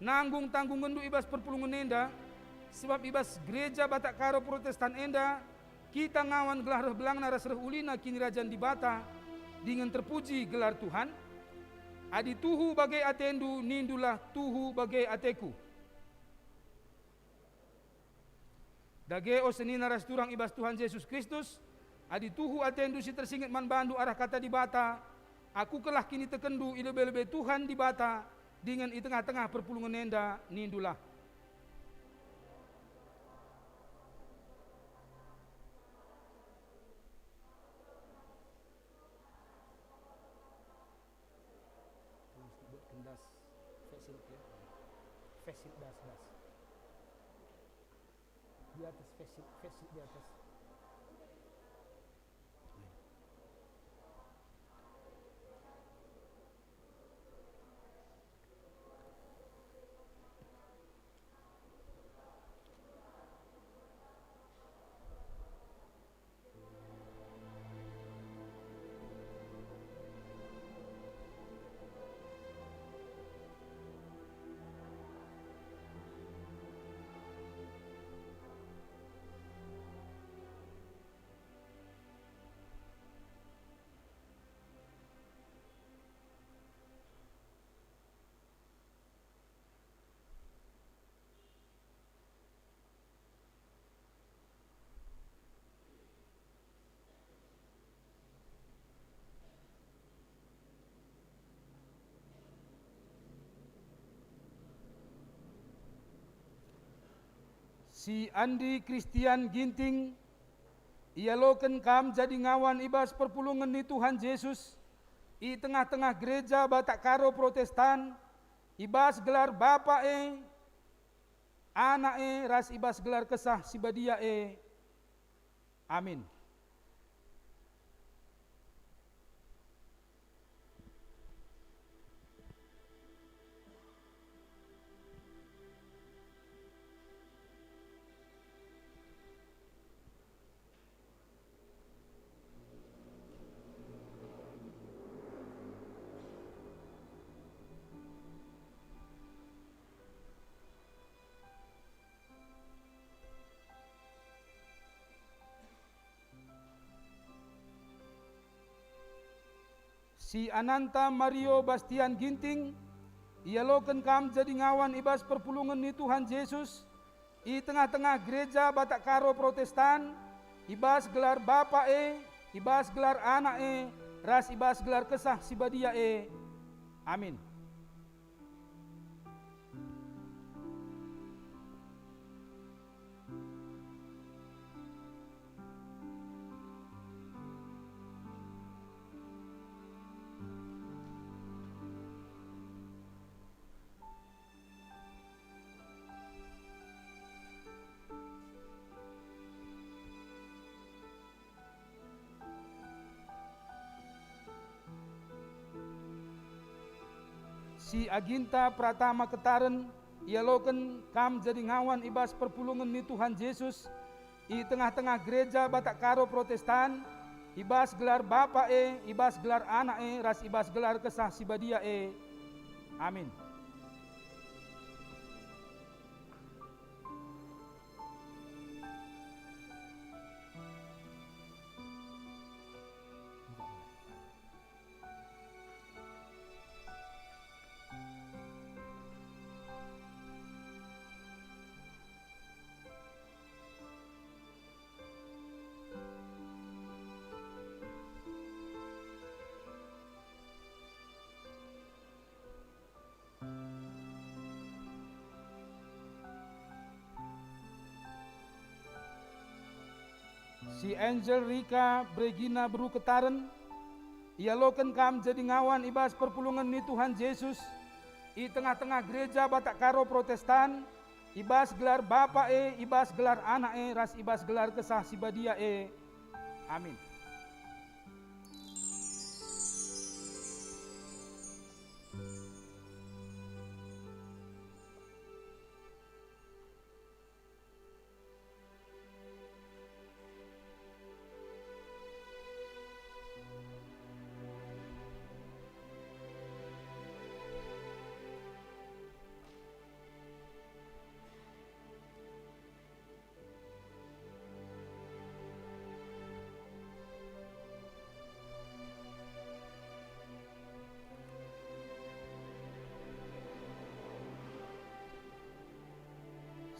Nanggung tanggung ngendu ibas perpulungan enda. Sebab ibas gereja Batak Karo Protestan enda kita ngawan gelar reh belang naras reh ulina kini rajan di bata dengan terpuji gelar Tuhan. Adi tuhu bagai atendu nindulah tuhu bagai ateku. Dage o seni naras turang ibas Tuhan Yesus Kristus. Adi tuhu atendu si tersingit man bandu arah kata di bata. Aku kelah kini tekendu ilebe-lebe Tuhan di bata dengan i tengah-tengah perpulungan enda nindulah. Fasit das. Di atas fasit di atas. Si Andi Christian Ginting ia loken kam jadi ngawan ibas perpulungan ni Tuhan Yesus i tengah-tengah gereja Batak Karo Protestan ibas gelar bapa anak ras ibas gelar kesah si badia amin. Si Ananta Mario Bastian Ginting ia loken kam jadi ngawan ibas perpulungan ni Tuhan Yesus i tengah-tengah gereja Batak Karo Protestan ibas gelar bapa ibas gelar anak ras ibas gelar kesah si badia amin. Si Aginta Pratama Ketaren ia loken kam jadi ngawan ibas perpulungan ni Tuhan Yesus i tengah-tengah gereja Batak Karo Protestan ibas gelar bapa ibas gelar anak ras ibas gelar kesah si badia amin. Si Angel Rika Bregina Bru Ketaren ia loken kam jadi ngawan ibas perpulungan ni Tuhan Yesus i tengah-tengah gereja Batak Karo Protestan, ibas gelar Bapa ibas gelar Anak ras ibas gelar Kesah Sibadia Amin.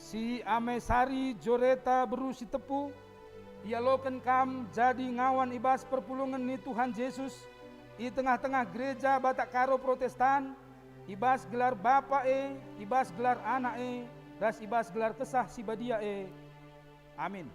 Si Amesari Joreta berusi tepu, ialokan kam jadi ngawan ibas perpulungan ni Tuhan Yesus, i tengah-tengah gereja Batak Karo Protestan, ibas gelar Bapa ibas gelar Anak ras ibas gelar Kesah Sibadia Amin.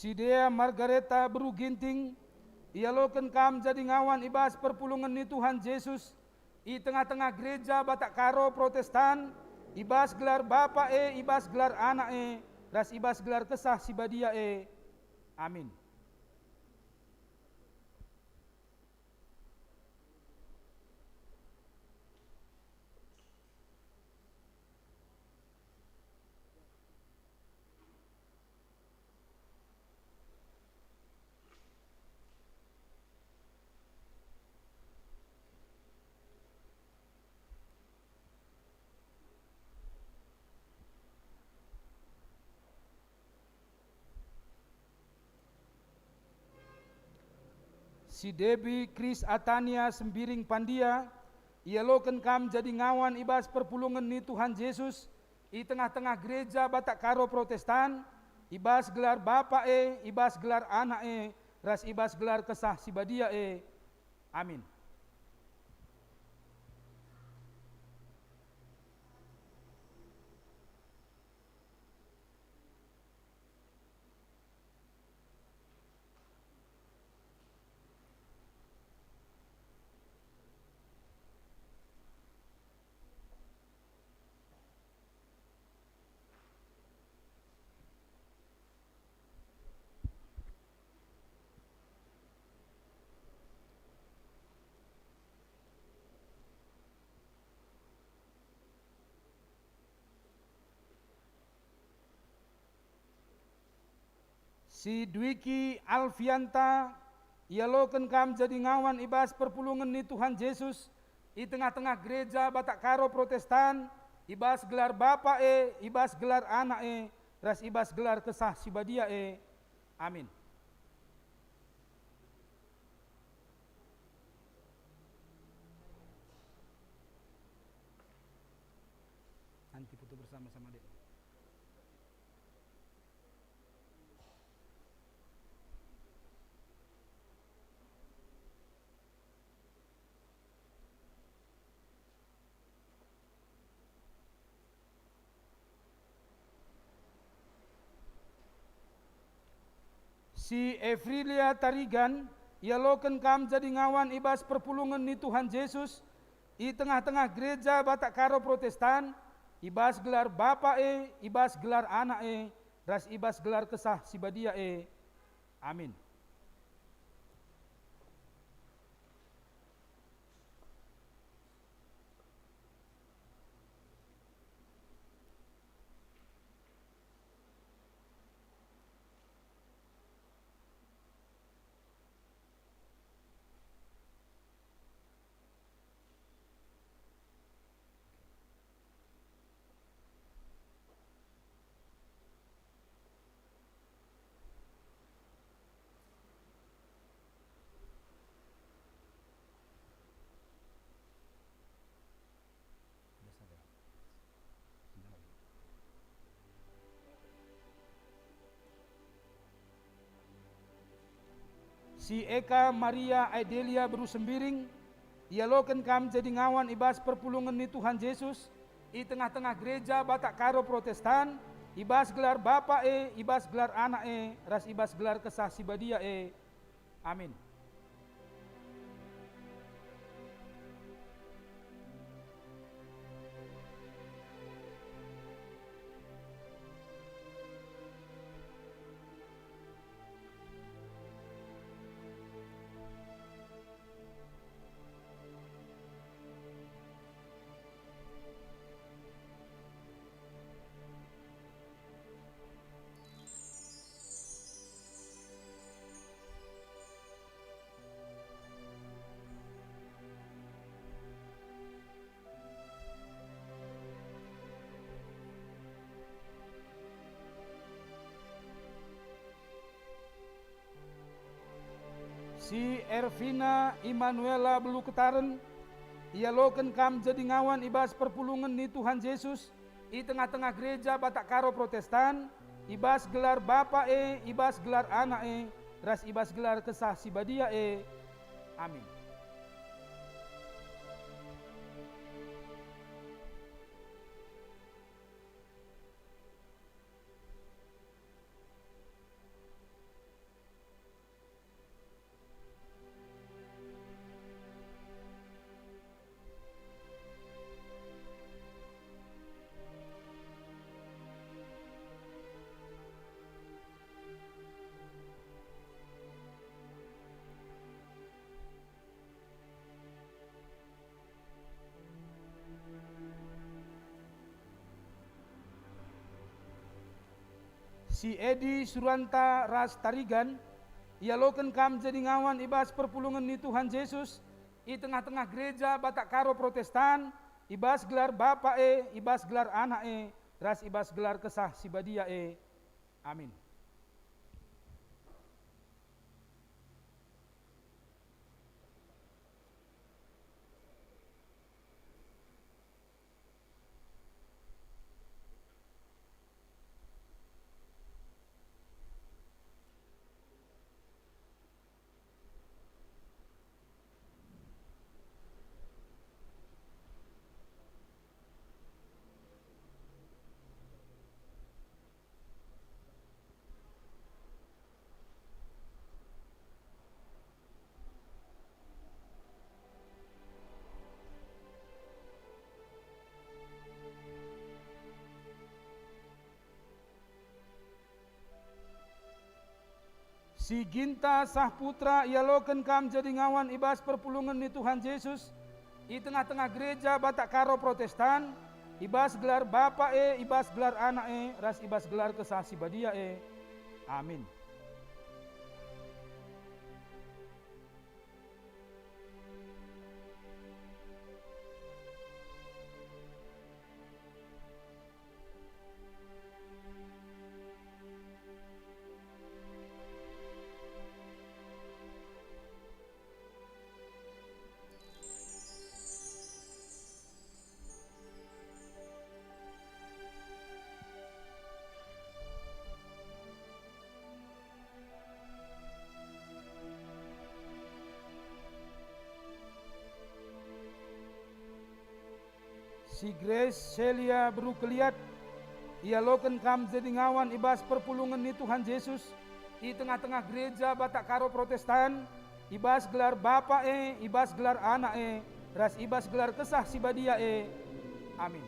Si Dea Margareta Beru Ginting, ialokan kam jadi ngawan ibas perpulungan ni Tuhan Yesus, i tengah-tengah gereja Batak Karo Protestan, ibas gelar Bapa ibas gelar Anak ras ibas gelar Kesah Sibadia Amin. Si Debi Kris Atania Sembiring Pandia, ialokan kam jadi ngawan ibas perpulungan ni Tuhan Yesus, i tengah-tengah gereja Batak Karo Protestan, ibas gelar Bapa ibas gelar Anak ras ibas gelar Kesah Sibadia Amin. Si Dwiki Alfianta, ialokan kam jadi ngawan ibas perpulungan ni Tuhan Yesus, i tengah-tengah gereja Batak Karo Protestan, ibas gelar Bapa ibas gelar Anak ras ibas gelar Kesah Sibadia Amin. Nanti foto bersama-sama deh. Si Evrilia Tarigan, ialokan kam jadi ngawan ibas perpulungan ni Tuhan Yesus, i tengah-tengah gereja Batak Karo Protestan, ibas gelar Bapa ibas gelar Anak ras ibas gelar Kesah Sibadia Amin. Si Eka Maria Aidelia Berusembiring, ia loken kam jadi ngawan ibas perpulungan ni Tuhan Yesus, i tengah-tengah gereja Batak Karo Protestan, ibas gelar Bapa ibas gelar Anak ras ibas gelar Kesah Sibadia Amin. Si Ervina Immanuela Beluketaren, ia loken kam jadi ngawan ibas perpulungan ni Tuhan Yesus, i tengah-tengah gereja Batak Karo Protestan, ibas gelar Bapa ibas gelar Anak ras ibas gelar Kesah Sibadia Amin. Si Edi Suranta Ras Tarigan, ia loken kam jadi ngawan ibas perpulungan ni Tuhan Yesus, i tengah-tengah gereja Batak Karo Protestan, ibas gelar Bapa ibas gelar Anak ras ibas gelar Kesah Sibadia Amin. Si Ginta Sahputra, ia loken kam jadi ngawan ibas perpulungan ni Tuhan Yesus, i tengah-tengah gereja Batak Karo Protestan, ibas gelar Bapa ibas gelar Anak ras ibas gelar Kesah Sibadia Amin. Si Grace Celia Berukeliat, ia loken kam jadi ngawan ibas perpulungan ni Tuhan Yesus, i tengah-tengah gereja Batak Karo Protestan, ibas gelar Bapa ibas gelar Anak ras ibas gelar Kesah Sibadia Amin.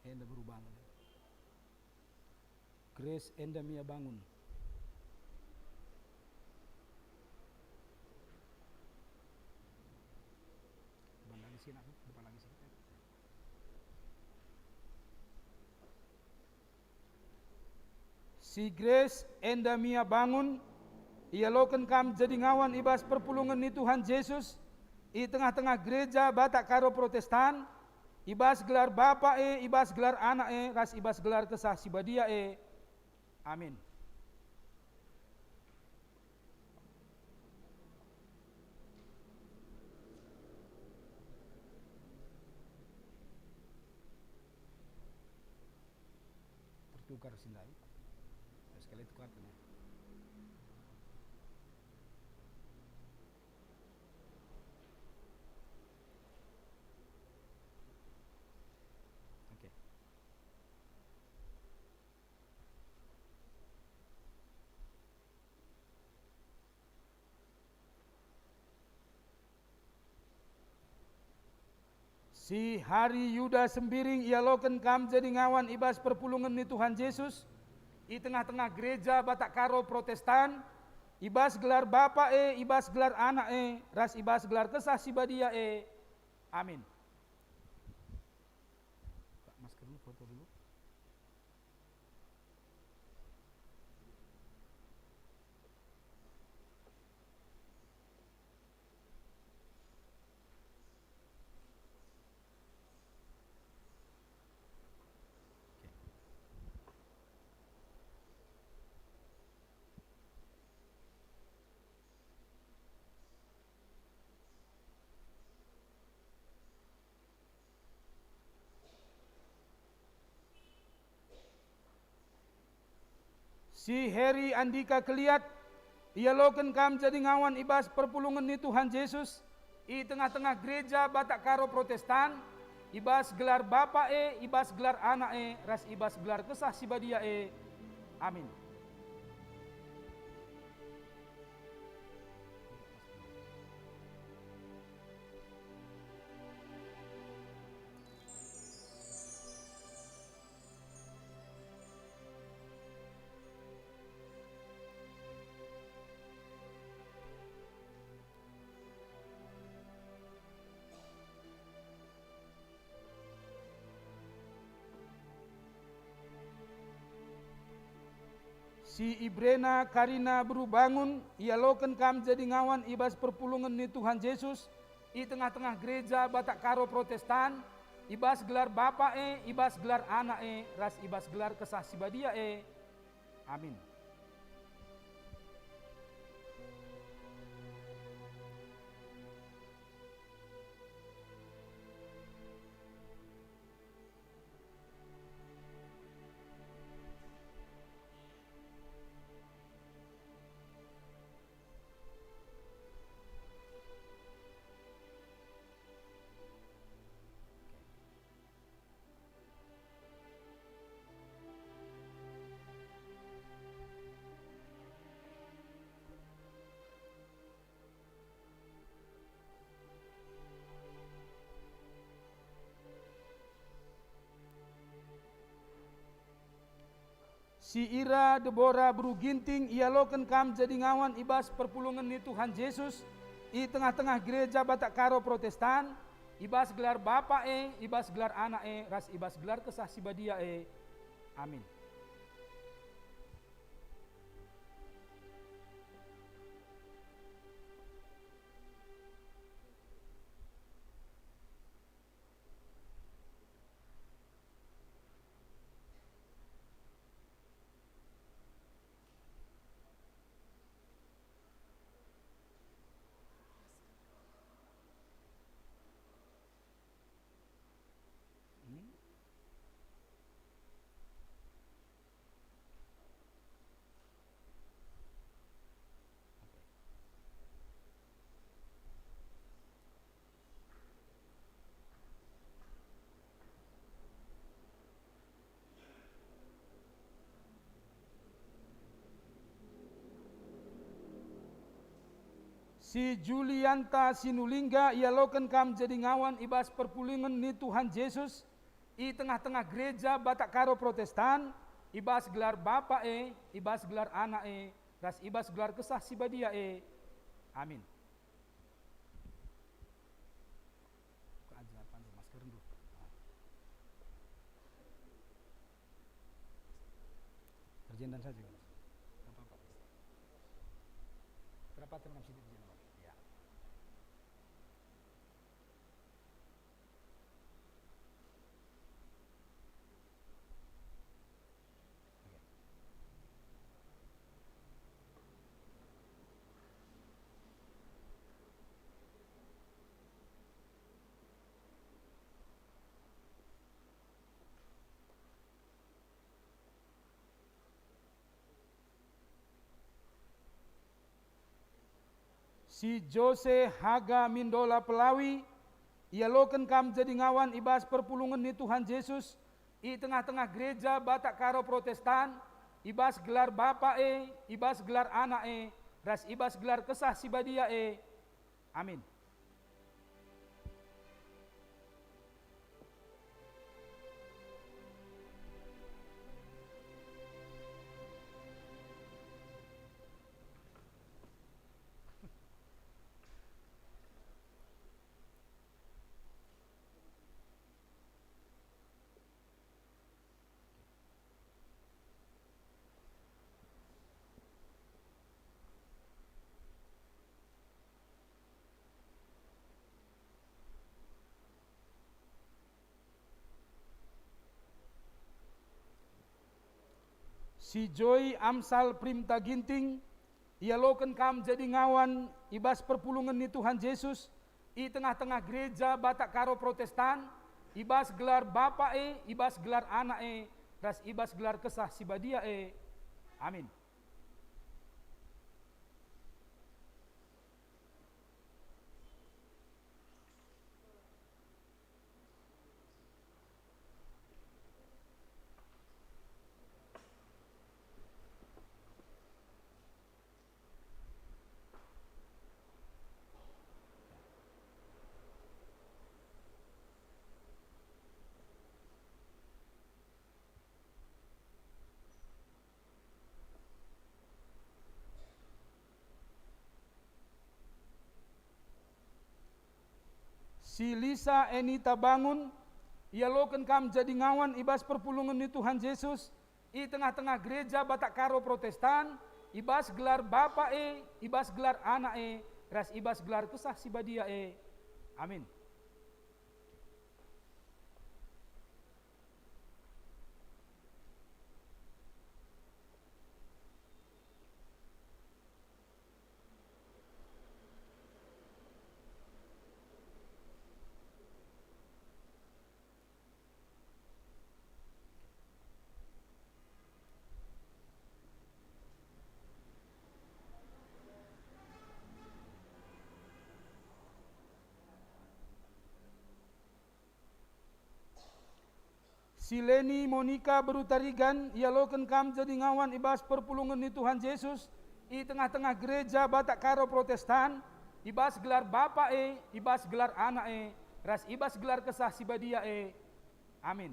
Enda baru bangun. Grace Enda Mia bangun. sini aku depan lagi sedikit. Si Grace Endamia bangun, ia loken kam jadi ngawan ibas perpulungan ni Tuhan Yesus, i tengah-tengah gereja Batak Karo Protestan, ibas gelar Bapa ibas gelar anak ras ibas gelar kesah sibadia amin. Tertukar silai, sekali tukar ya. Oke. Si Hari Yuda Sembiring ia loken kam jadi ngawan ibas perpulungan ni Tuhan Yesus, i tengah-tengah gereja Batak Karo Protestan, ibas gelar Bapa ibas gelar anak ras ibas gelar kesah sibadia amin. Pak, masker dulu, foto dulu. Si Heri Andika Keliat, ia loken kam jadi ngawan ibas perpulungan ni Tuhan Yesus, i tengah-tengah gereja Batak Karo Protestan, ibas gelar Bapa ibas gelar anak ras ibas gelar kesah sibadia amin. Si Ibrena Karina Bru bangun, ia loken kam jadi ngawan ibas perpulungan ni Tuhan Yesus, i tengah-tengah gereja Batak Karo Protestan, ibas gelar Bapa ibas gelar anak ras ibas gelar kesah sibadia amin. Si Ira Deborah Bru Ginting, ia loken kam jadi ngawan ibas perpulungan ni Tuhan Yesus, i tengah-tengah gereja Batak Karo Protestan, ibas gelar Bapa ibas gelar anak ras ibas gelar kesah sibadia amin. Si Julianta Sinulingga, ia loken kam jadi ngawan ibas perpulungan ni Tuhan Yesus, i tengah-tengah gereja Batak Karo Protestan, ibas gelar Bapa ibas gelar anak ras ibas gelar kesah sibadia amin. agendan saja. Tidak apa-apa. Berapa terima kasih di sini, Pak? Ya. Oke. Si Jose Haga Mindola Pelawi, ia loken kam jadi ngawan ibas perpulungan ni Tuhan Yesus, i tengah-tengah gereja Batak Karo Protestan, ibas gelar Bapa ibas gelar anak ras ibas gelar kesah sibadia amin. Si Joy Amsal Primta Ginting, ia loken kam jadi ngawan ibas perpulungan ni Tuhan Yesus, i tengah-tengah gereja Batak Karo Protestan, ibas gelar Bapa ibas gelar anak ras ibas gelar kesah sibadia amin. Si Lisa Enita Bangun, ia loken kam jadi ngawan ibas perpulungan ni Tuhan Yesus, i tengah-tengah gereja Batak Karo Protestan, ibas gelar Bapa ibas gelar anak ras ibas gelar kesah sibadia amin. Si Leni Monica Berutarigan, ia loken kam jadi ngawan ibas perpulungan ni Tuhan Yesus, i tengah-tengah gereja Batak Karo Protestan, ibas gelar Bapa ibas gelar anak ras ibas gelar kesah sibadia amin.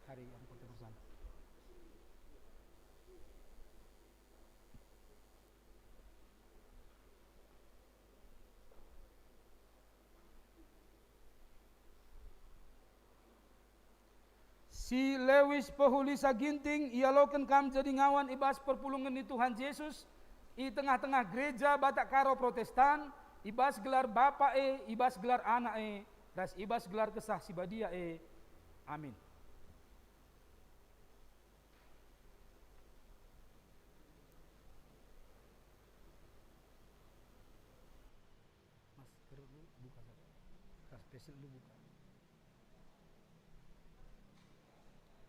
Hari yang keterusan. Si Lewis Pehulisa Ginting, ia loken kam jadi ngawan ibas perpulungan ni Tuhan Yesus, i tengah-tengah gereja Batak Karo Protestan, ibas gelar Bapa ibas gelar anak ras ibas gelar kesah sibadia amin. Masker dulu buka saja. Spesial dulu buka.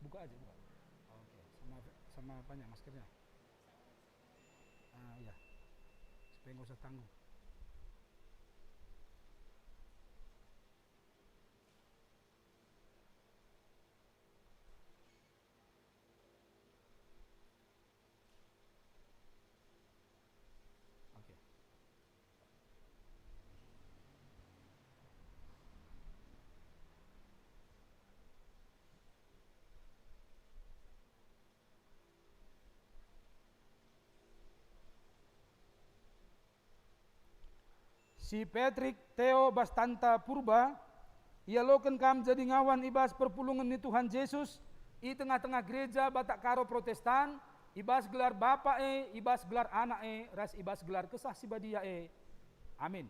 Buka aja, buka. Oke, sama banyak maskernya. Iya. Supaya nggak usah tanggung. Oke. Si Patrick Theo Bastanta Purba, ia loken kam jadi ngawan ibas perpulungan ni Tuhan Yesus, i tengah-tengah gereja Batak Karo Protestan, ibas gelar Bapa ibas gelar Anak ras ibas gelar Kesah Sibadia Amin.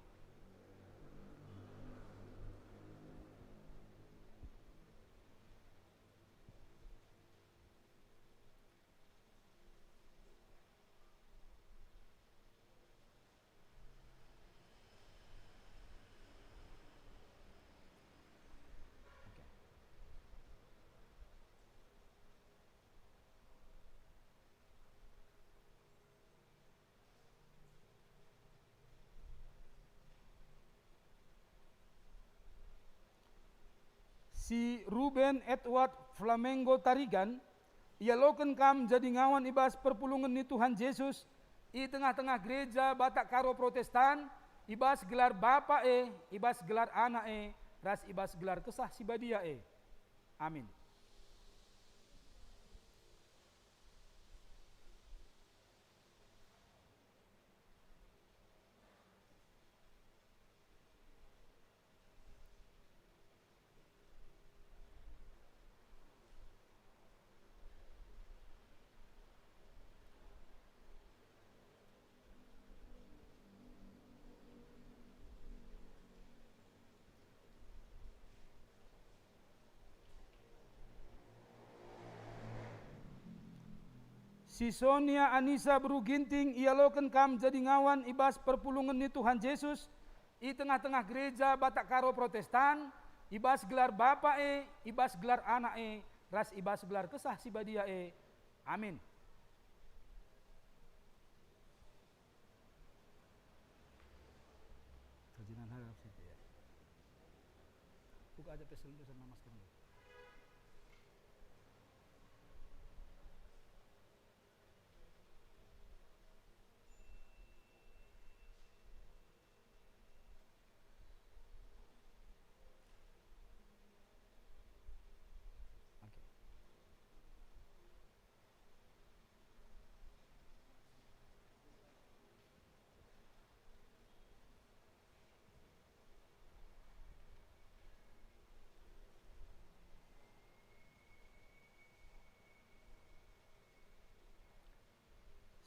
Si Ruben Edward Flamengo Tarigan, ia loken kam jadi ngawan ibas perpulungan ni Tuhan Yesus, i tengah-tengah gereja Batak Karo Protestan, ibas gelar Bapa ibas gelar Anak ras ibas gelar Kesah Sibadia Amin. Si Sonia Anissa Beruginting, ia loken kam jadi ngawan ibas perpulungan ni Tuhan Yesus, i tengah-tengah gereja Batak Karo Protestan, ibas gelar Bapa ibas gelar Anak ras ibas gelar Kesah Sibadia Amin. Kajian harap situ ya. Buka aja pesan-pesan masker dulu.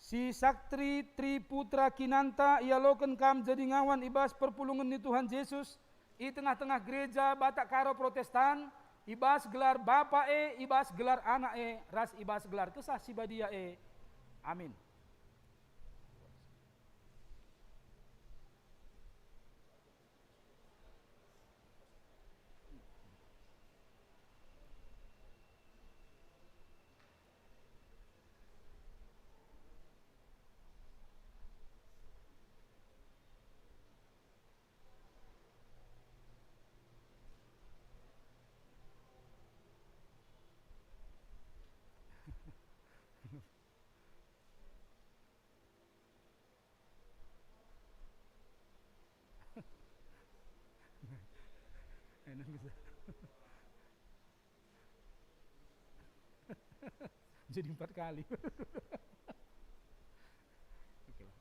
Si Saktri Triputra Kinanta, ia loken kam jadi ngawan ibas perpulungan ni Tuhan Yesus, i tengah-tengah gereja Batak Karo Protestan, ibas gelar Bapa ibas gelar Anak ras ibas gelar Kesah Sibadia Amin. Jadi 4 kali. Oke lah.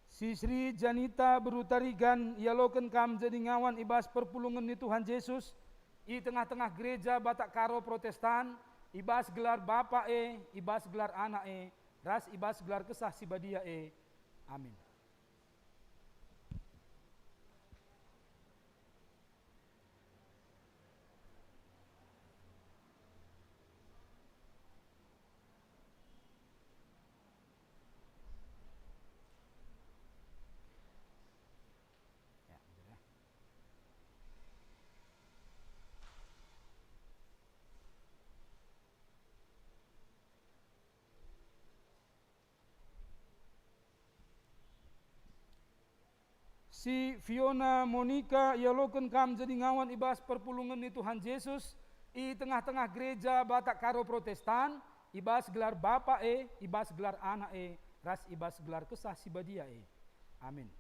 Si Sri Janita Berutarigan, ia loken kam jadi ngawan ibas perpulungan ni Tuhan Yesus, i tengah-tengah gereja Batak Karo Protestan, ibas gelar Bapa ibas gelar Anak ras ibas gelar Kesah Sibadia Amin. Si Fiona Monica, ia loken kam jadi ngawan ibas perpulungan ni Tuhan Yesus, i tengah-tengah gereja Batak Karo Protestan, ibas gelar Bapa ibas gelar Anak ras ibas gelar Kesah Sibadia Amin.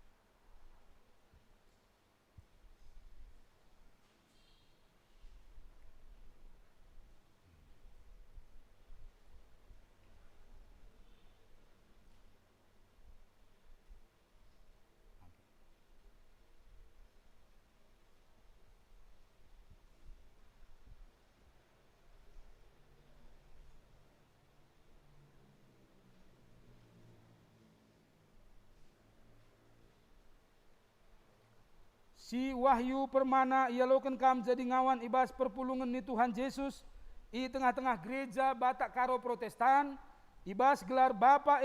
Si wahyu permana ialokan kam jadi ngawan ibas perpulungan ni Tuhan Yesus i tengah-tengah gereja Batak Karo Protestan, ibas gelar Bapa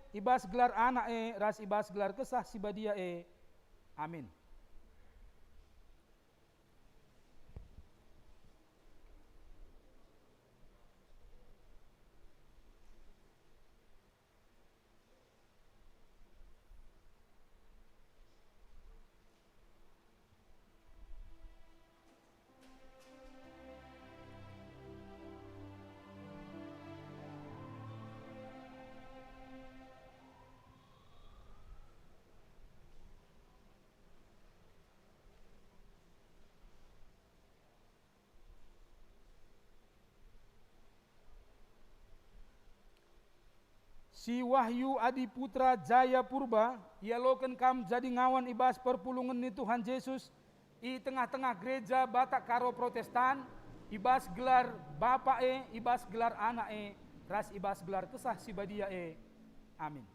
ibas gelar Anak ras ibas gelar Kesah Sibadia Amin. Si Wahyu Adi Putra Jaya Purba ialokan kam jadi ngawan ibas perpulungan ni Tuhan Yesus i tengah-tengah gereja Batak Karo Protestan, ibas gelar Bapa ibas gelar Anak ras ibas gelar Kesah Sibadia Amin.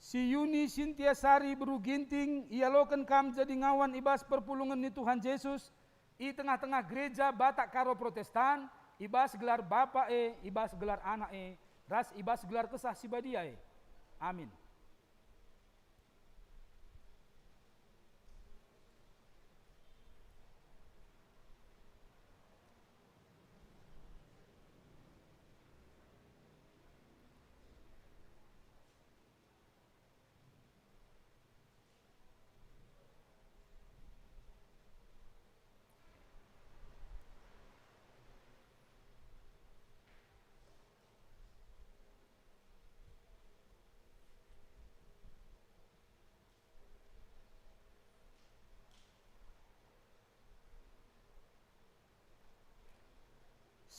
Si Yuni Sintiasari Beruginting ialokan kam jadi ngawan ibas perpulungan ni Tuhan Yesus i tengah-tengah gereja Batak Karo Protestan, ibas gelar Bapa ibas gelar Anak ras ibas gelar Kesah Sibadia Amin.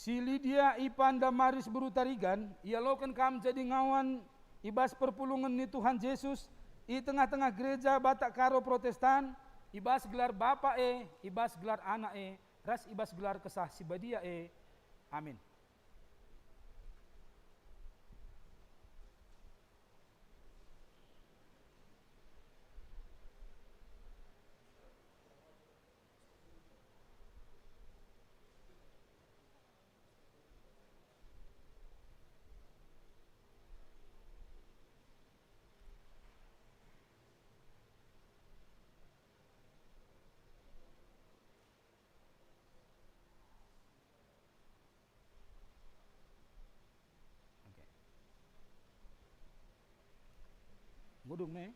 Si Lydia Ipan Damaris Berutarigan ialokan kam jadi ngawan ibas perpulungan ni Tuhan Yesus i tengah-tengah gereja Batak Karo Protestan, ibas gelar Bapa ibas gelar Anak ras ibas gelar Kesah Sibadia Amin. Ngudung nih.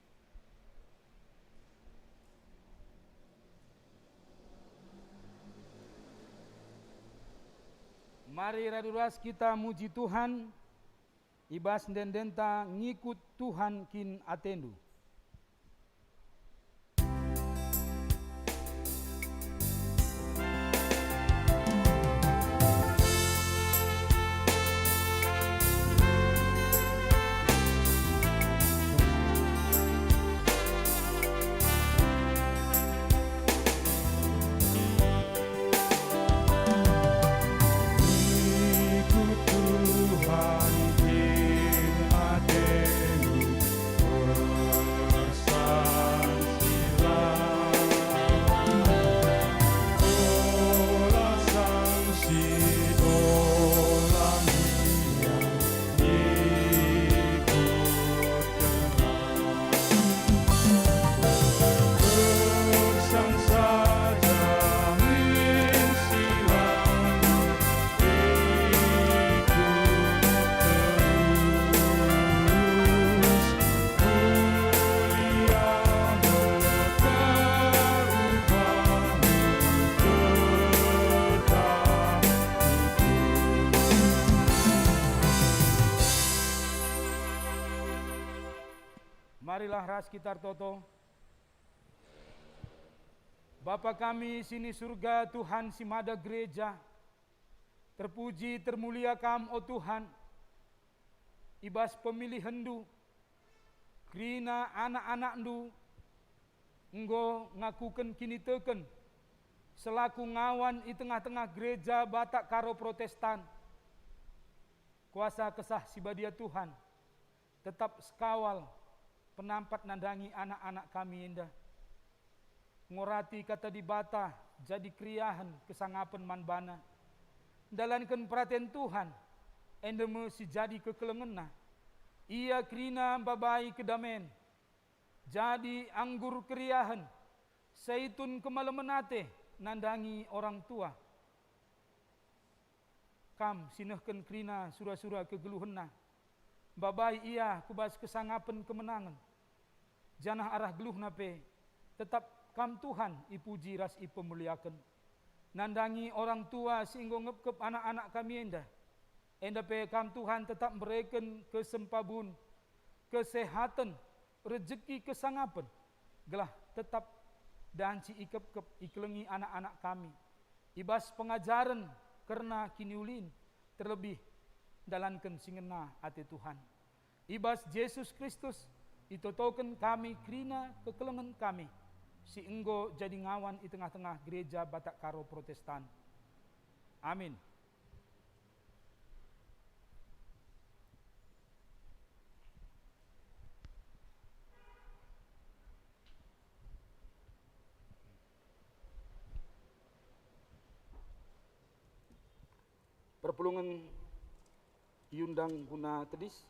Mari raduras kita muji Tuhan, ibas dendenta ngikut Tuhan kin atendu. Marilah ras kita toto Bapa kami sini surga, Tuhan si mada gereja, terpuji termulia Kam o Tuhan, ibas pemilihan du, krina anak-anak du, enggo ngakuken kini teken, selaku ngawan di tengah-tengah gereja Batak karo Protestan. Kuasa kesah sibadia Tuhan, tetap sekawal penampat nandangi anak-anak kami indah. Ngorati kata di bata jadi kriahan kesangapan manbana. Dalankan perhatian Tuhan, endeme si jadi kekelengena. Ia krina babai kedamen, jadi anggur kriahan, seitun kemalemenate nandangi orang tua. Kam sinehken krina sura-sura kegeluhenna. Babai ia kubas kesangapan kemenangan. Janah arah geluh nape, tetap Kam Tuhan ipuji ras ipemuliakan. Nandangi orang tua sehingga ngepkep anak-anak kami endah. Endah pe Kam Tuhan tetap berikan kesempabun, kesehatan, rezeki kesangapan. Gelah tetap danci ikep-kep iklengi anak-anak kami. Ibas pengajaran karena kiniulin terlebih dalankan singena ate Tuhan. Ibas Yesus Kristus itotoken kami krina kekelengan kami. Si enggo jadi ngawan di tengah-tengah gereja Batak karo Protestan. Amin. Perpulungan iundang guna tedis.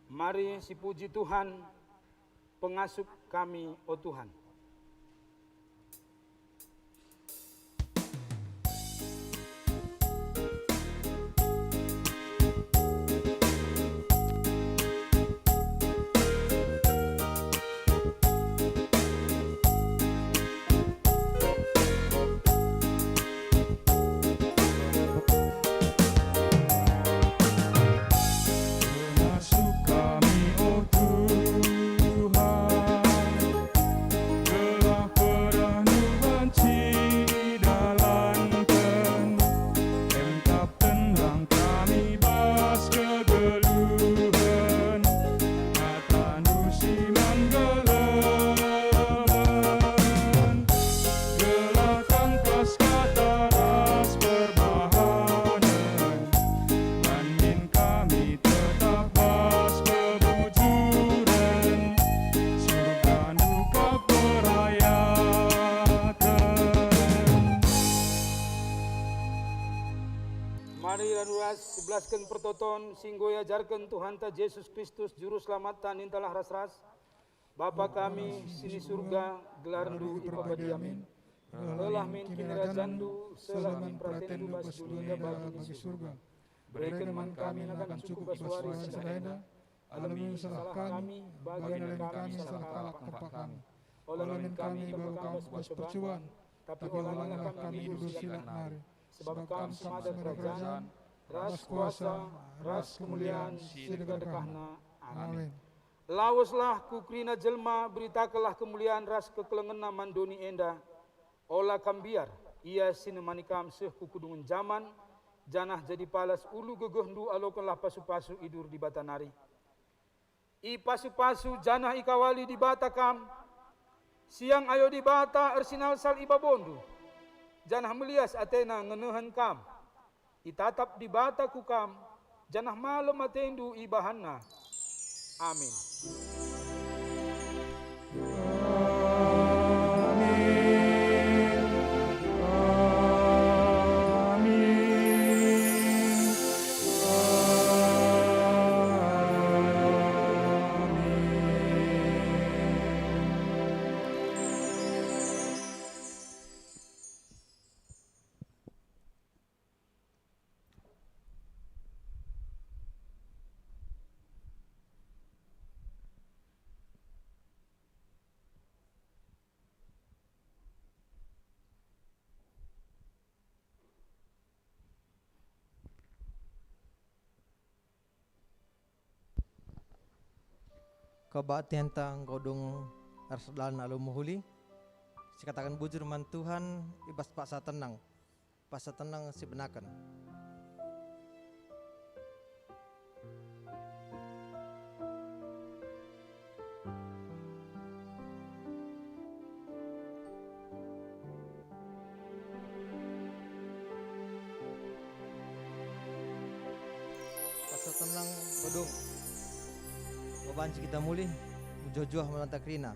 Mari si puji Tuhan, pengasuh kami, oh Tuhan. Sebelaskan pertoton singgo ajarkan Tuhan ta Yesus Kristus juru selamat nintalah ras-ras. Bapa kami sini surga gelarndu ipabadiamin. Telah min kinera jandu selamin pratendu bas dunia bagi surga. Berikan man kami akan cukup baswari sedahenda. Alamin salah kami bagian kami salah kalak kepak kami. Olamin kami bawa bas percuan. Tapi olahlah kami dulu silat nari. Sebab kami semada kerajaan, ras kuasa, ras kemuliaan, sidekah-dekahna. Amin. Lawaslah kukrina jelma, beritakanlah kemuliaan ras kekelengena mandoni enda. Olah kambiar, ia sinemanikam seh kukudungan zaman, janah jadi palas ulu gegehndu alokanlah pasu-pasu idur di batanari. I pasu-pasu janah ikawali di bata kam, siang ayo di bata ersinal sal ibabondu. Janah melias atena ngenehan kam. Itatap di bata kukam, janah malam atendu ibahanna. Amin. kabatian godong arsalan alumuhuli. Sikatakan bujur man Tuhan ibas paksa tenang si benakan. Paksa tenang godong. Mabanci kita muli, mujojoh menata krina.